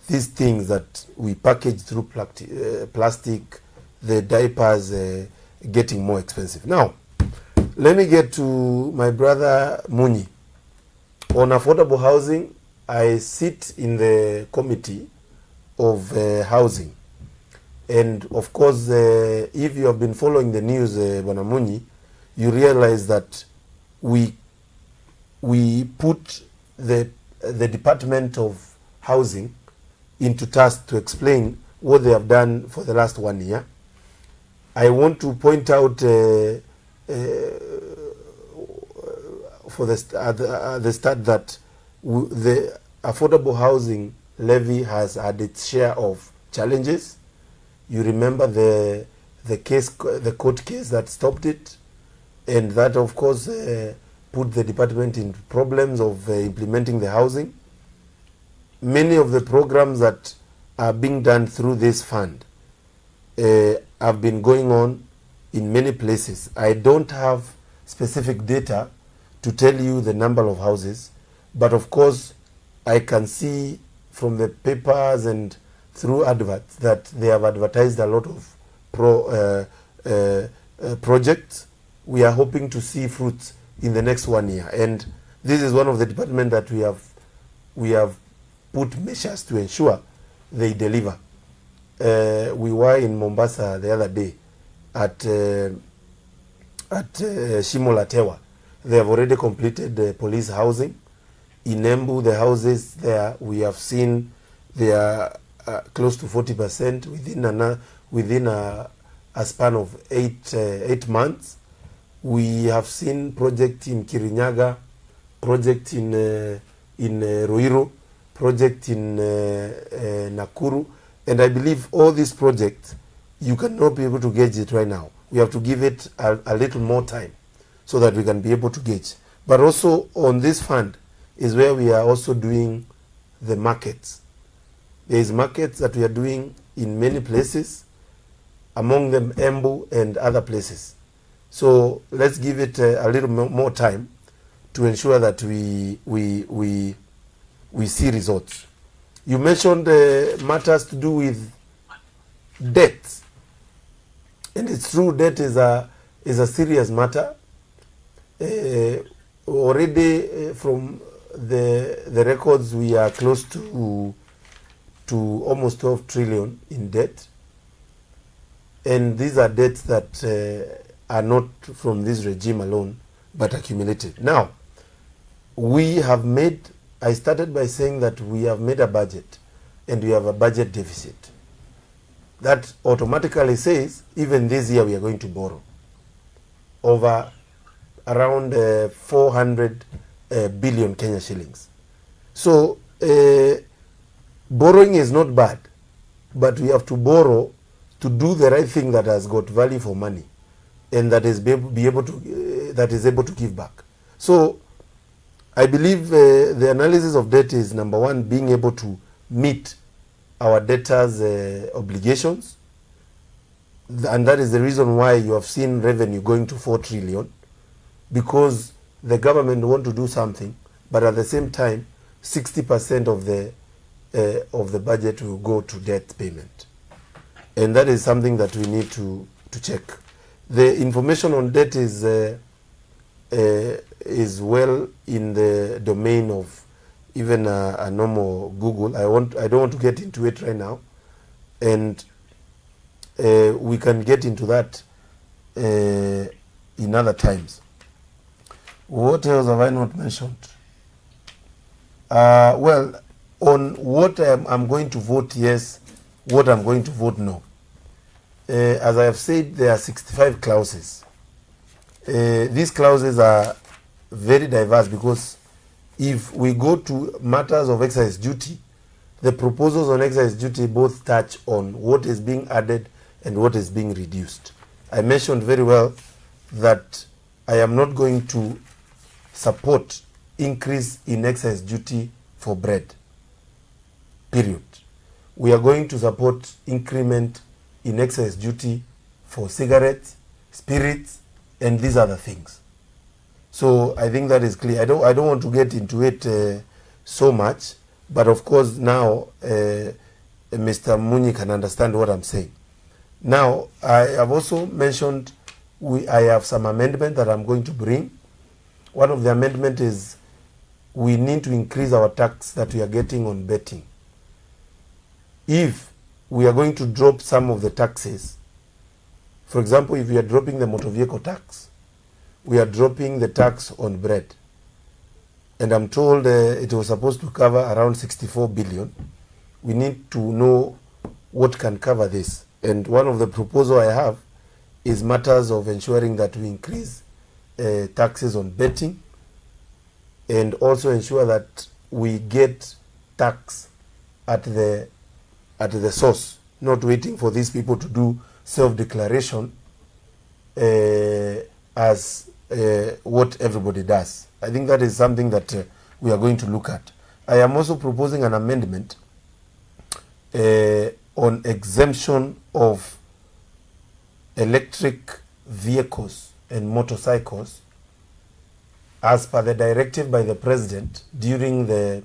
Speaker 1: these things that we package through plastic, the diapers getting more expensive. Now, let me get to my brother Munyi. On affordable housing, I sit in the committee of housing. And of course, if you have been following the news, Bwana Munyi, you realize that we put the Department of Housing into task to explain what they have done for the last 1 year. I want to point out for the start that the affordable housing levy has had its share of challenges. You remember the court case that stopped it, and that of course put the department in problems of implementing the housing. many of the programs that are being done through this fund have been going on in many places. I don't have specific data to tell you the number of houses, but of course I can see from the papers and through adverts that they have advertised a lot of projects. We are hoping to see fruits in the next 1 year, and this is one of the departments that we have put measures to ensure they deliver. We were in Mombasa the other day at Shimolatewa. They have already completed the police housing. In Embu, the houses there, we have seen they are close to 40% within a span of 8 months. We have seen project in Kirinyaga, project in Ruiru, project in Nakuru, and I believe all these projects, you cannot be able to gauge it right now. We have to give it a little more time so that we can be able to gauge. But also on this fund is where we are also doing the markets. There is markets that we are doing in many places, among them Embu and other places. So let's give it a little more time to ensure that we see results. You mentioned matters to do with debt, and it's true, debt is a serious matter. Already from the records, we are close to almost 12 trillion in debt, and these are debts that are not from this regime alone, but accumulated. Now, we have made, I started by saying that we have made a budget and we have a budget deficit. That automatically says even this year we are going to borrow over around 400 billion Kenya shillings. So borrowing is not bad, but we have to borrow to do the right thing that has got value for money and that is able to give back. So I believe the analysis of debt is, number one, being able to meet our debtors' obligations, and that is the reason why you have seen revenue going to 4 trillion, because the government want to do something, but at the same time 60% of the budget will go to debt payment, and that is something that we need to check. The information on debt is well in the domain of even a normal Google. I don't want to get into it right now, and we can get into that in other times. What else have I not mentioned? Well, on what I'm going to vote yes, what I'm going to vote no. As I have said, there are 65 clauses. These clauses are very diverse, because if we go to matters of excise duty, the proposals on excise duty both touch on what is being added and what is being reduced. I mentioned very well that I am not going to support increase in excise duty for bread, period. We are going to support increment in excise duty for cigarettes, spirits, and these other things. So I think that is clear. I don't want to get into it so much, but of course now Mr. Munyi can understand what I'm saying. Now, I have also mentioned I have some amendment that I'm going to bring. One of the amendment is we need to increase our tax that we are getting on betting. If we are going to drop some of the taxes, for example, if we are dropping the motor vehicle tax, we are dropping the tax on bread. And I'm told it was supposed to cover around 64 billion. We need to know what can cover this. And one of the proposals I have is matters of ensuring that we increase taxes on betting, and also ensure that we get tax at the source, not waiting for these people to do self-declaration as what everybody does. I think that is something that we are going to look at. I am also proposing an amendment on exemption of electric vehicles and motorcycles as per the directive by the president during the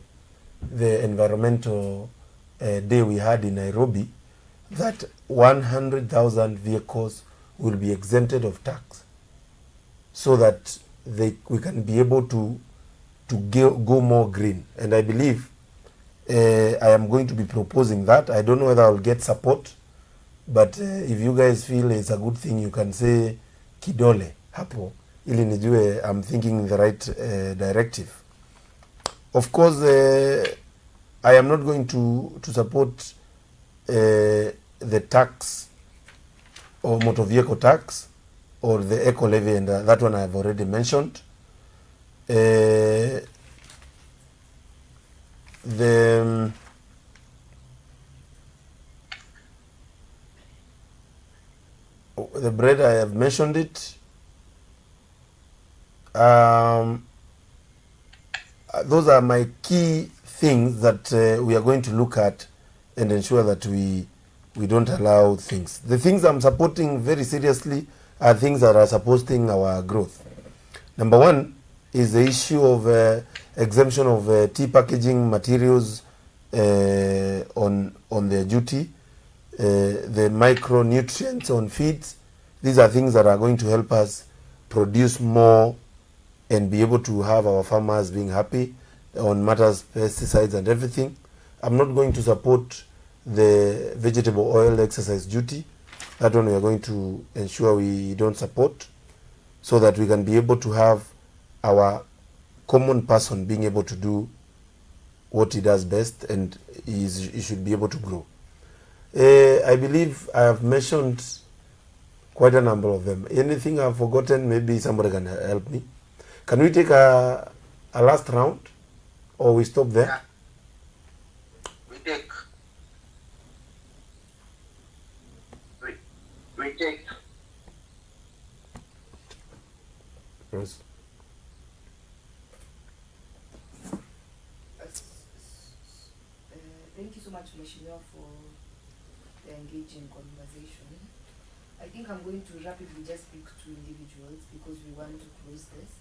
Speaker 1: environmental day we had in Nairobi, that 100,000 vehicles will be exempted of tax, so that we can be able to go more green. And I believe I am going to be proposing that. I don't know whether I'll get support, but if you guys feel it's a good thing, you can say kidole hapo, ili nijue I'm thinking the right directive. Of course, I am not going to support the tax or motor vehicle tax or the eco levy, and that one I have already mentioned. The bread, I have mentioned it. Those are my key things that we are going to look at and ensure that we don't allow things. The things I'm supporting very seriously are things that are supporting our growth. Number one is the issue of exemption of tea packaging materials on their duty, the micronutrients on feeds. These are things that are going to help us produce more and be able to have our farmers being happy on matters, pesticides and everything. I'm not going to support the vegetable oil exercise duty. That one we are going to ensure we don't support, so that we can be able to have our common person being able to do what he does best, and he should be able to grow. I believe I have mentioned quite a number of them. Anything I've forgotten, maybe somebody can help me. Can we take a last round, or we stop there?
Speaker 10: Yeah. We take.
Speaker 1: Yes.
Speaker 2: Thank you so much, Mheshimiwa, for the engaging conversation. I think I'm going to rapidly just speak to individuals because we want to close this.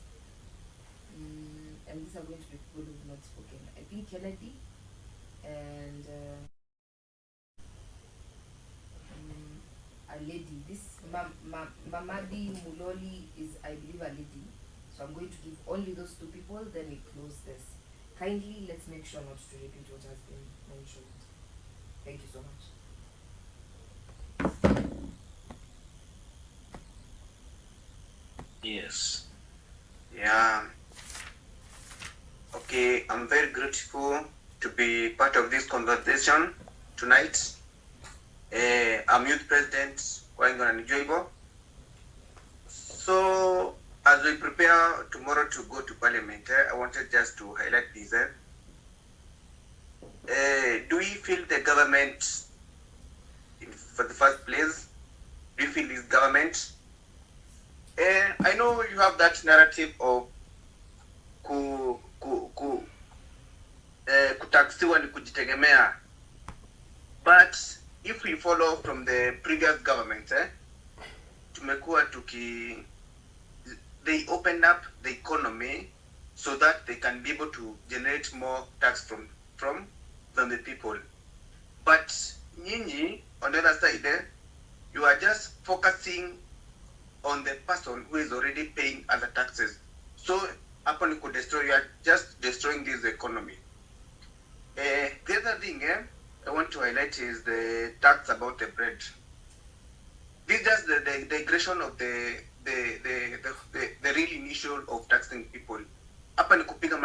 Speaker 2: And these are going to be people who have not spoken. I think Kennedy and a lady. This Mamadi Muloli is, I believe, a lady. So I'm going to give only those two people, then we close this. Kindly, let's make sure not to repeat what has been mentioned. Thank you so much.
Speaker 9: Yes.
Speaker 10: Yeah. Okay, I'm very grateful to be part of this conversation tonight. I'm Youth President Waingon Njoibo. So, as we prepare tomorrow to go to Parliament, I wanted just to highlight this. Do we feel the government, for the first place, do you feel this government? I know you have that narrative of kutaksiwa ni kujitegemea, but if we follow from the previous government, they opened up the economy so that they can be able to generate more tax from the people. But nyinyi, on the other side, you are just focusing on the person who is already paying other taxes. So upon you could destroy, you are just destroying this economy. The other thing I want to highlight is the tax about the bread. This is just the digression of the real initial of taxing people. Upon kupiga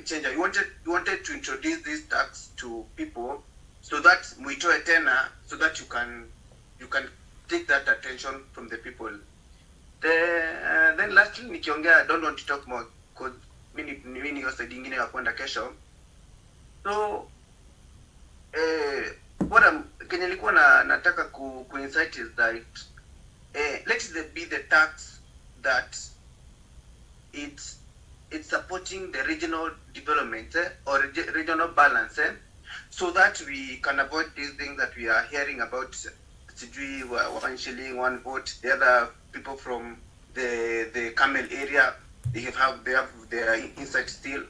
Speaker 10: change. You wanted to introduce this tax to people so that muitoe tena, so that you can take that attention from the people. Then lastly, nikiongea, I don't want to talk more because mimi yote dingine ya kwenda kesho. So what Kenya nilikuwa nataka ku-insight is that let it be the tax that it it's supporting the regional development or regional balance, so that we can avoid these things that we are hearing about. Sijui, 1 shilling, 1 vote. The other people from the Camel area, they have their insight still.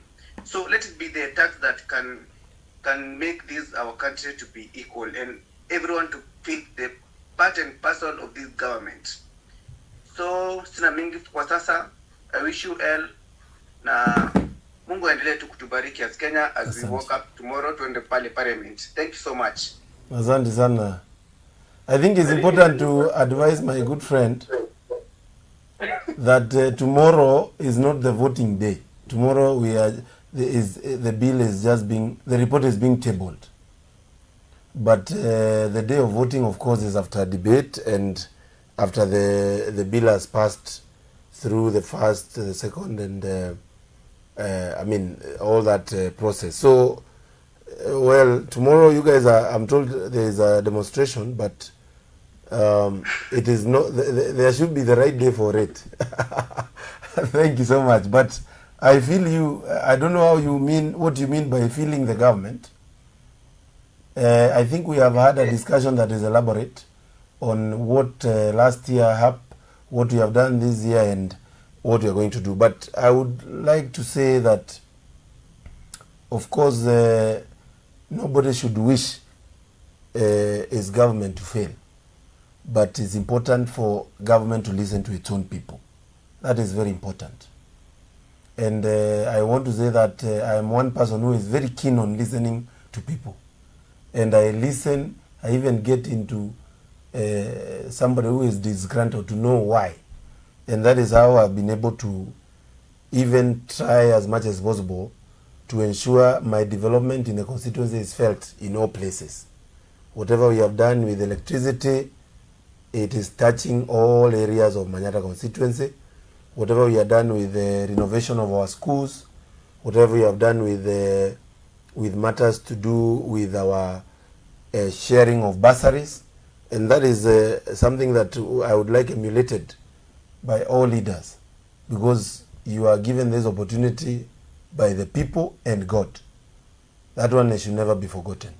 Speaker 10: So let it be the tax that can make this our country to be equal and everyone to feel the part and parcel of this government. So sina mingi kwa sasa. I wish you well na Mungu aendelee tu kutubariki as Kenya as we woke up tomorrow tuende pale parliament. Thank you so much.
Speaker 1: Asante sana. I think it's important to advise my good friend that tomorrow is not the voting day. Tomorrow the bill is just the report is being tabled. But the day of voting, of course, is after debate and after the bill has passed through the first, the second, and all that process. So, well, tomorrow you guys I'm told there is a demonstration, but it is not. There should be the right day for it. Thank you so much. But I feel you. I don't know what you mean by feeling the government. I think we have had a discussion that is elaborate on what last year happened, what we have done this year, and what we are going to do. But I would like to say that, of course, nobody should wish his government to fail. But it's important for government to listen to its own people. That is very important. And I want to say that I am one person who is very keen on listening to people. And I listen, I even get into somebody who is disgruntled to know why. And that is how I've been able to even try as much as possible to ensure my development in the constituency is felt in all places. Whatever we have done with electricity, it is touching all areas of Manyata constituency. Whatever we have done with the renovation of our schools, whatever we have done with matters to do with our sharing of bursaries, and that is something that I would like emulated by all leaders, because you are given this opportunity by the people and God. That one should never be forgotten.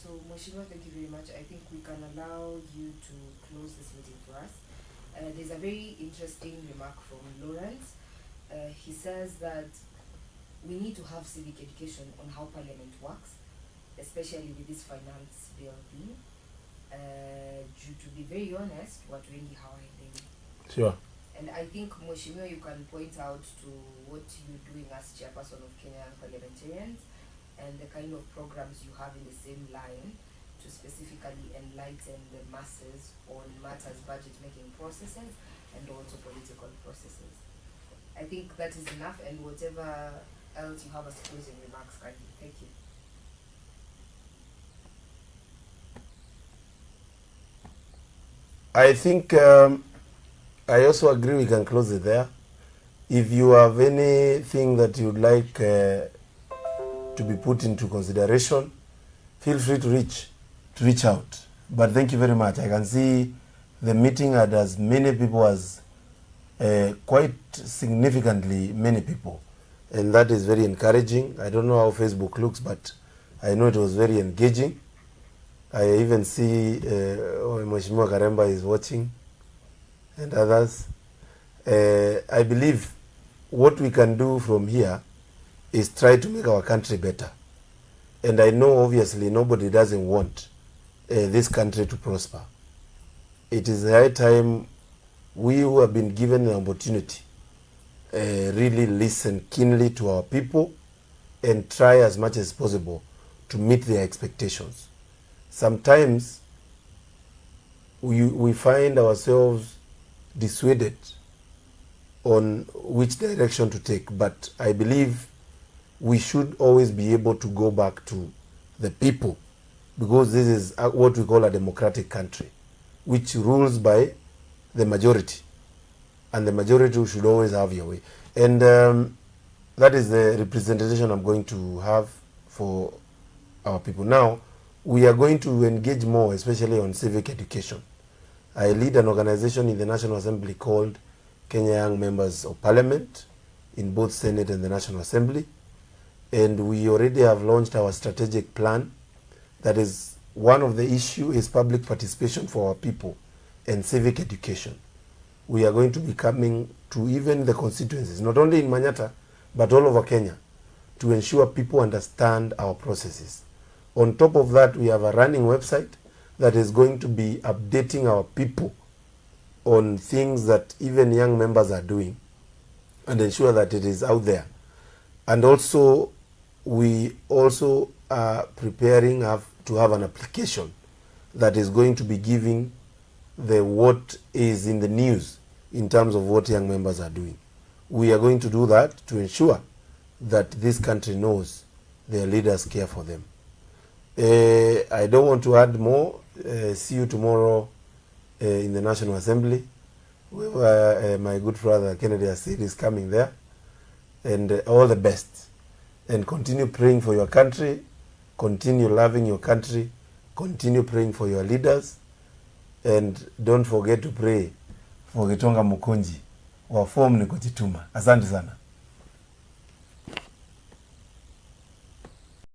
Speaker 2: So, Mheshimiwa, thank you very much. I think we can allow you to close this meeting for us. There's a very interesting remark from Lawrence. He says that we need to have civic education on how Parliament works, especially with this finance bill thing. To be very honest, watu wengi hawaelewi.
Speaker 1: Sure.
Speaker 2: And I think, Mheshimiwa, you can point out to what you're doing as chairperson of Kenyan parliamentarians and the kind of programs you have in the same line to specifically enlighten the masses on matters, budget-making processes, and also political processes. I think that is enough, and whatever else you have as closing remarks, kindly. Thank you.
Speaker 1: I think I also agree we can close it there. If you have anything that you'd like to be put into consideration, feel free to reach out. But thank you very much. I can see the meeting had as many people as quite significantly many people, and that is very encouraging. I don't know how Facebook looks, but I know it was very engaging. I even see Mheshimiwa Karemba is watching and others. I believe what we can do from here is try to make our country better. And I know obviously nobody doesn't want this country to prosper. It is the high time we who have been given an opportunity really listen keenly to our people and try as much as possible to meet their expectations. Sometimes we find ourselves dissuaded on which direction to take, but I believe we should always be able to go back to the people, because this is what we call a democratic country, which rules by the majority, and the majority should always have your way. And that is the representation I'm going to have for our people. Now, we are going to engage more, especially on civic education. I lead an organization in the National Assembly called Kenya Young Members of Parliament in both Senate and the National Assembly. And we already have launched our strategic plan. That is, one of the issue is public participation for our people and civic education. We are going to be coming to even the constituencies, not only in Manyata, but all over Kenya, to ensure people understand our processes. On top of that, we have a running website that is going to be updating our people on things that even young members are doing and ensure that it is out there. And also, we also are preparing to have an application that is going to be giving the what is in the news in terms of what young members are doing. We are going to do that to ensure that this country knows their leaders care for them. I don't want to add more. See you tomorrow in the National Assembly, where my good brother Kennedy Asiri is coming there. And all the best. And continue praying for your country, continue loving your country, continue praying for your leaders, and don't forget to pray for Gitonga MUKUNJI. Wa form ni kujituma. Asante sana.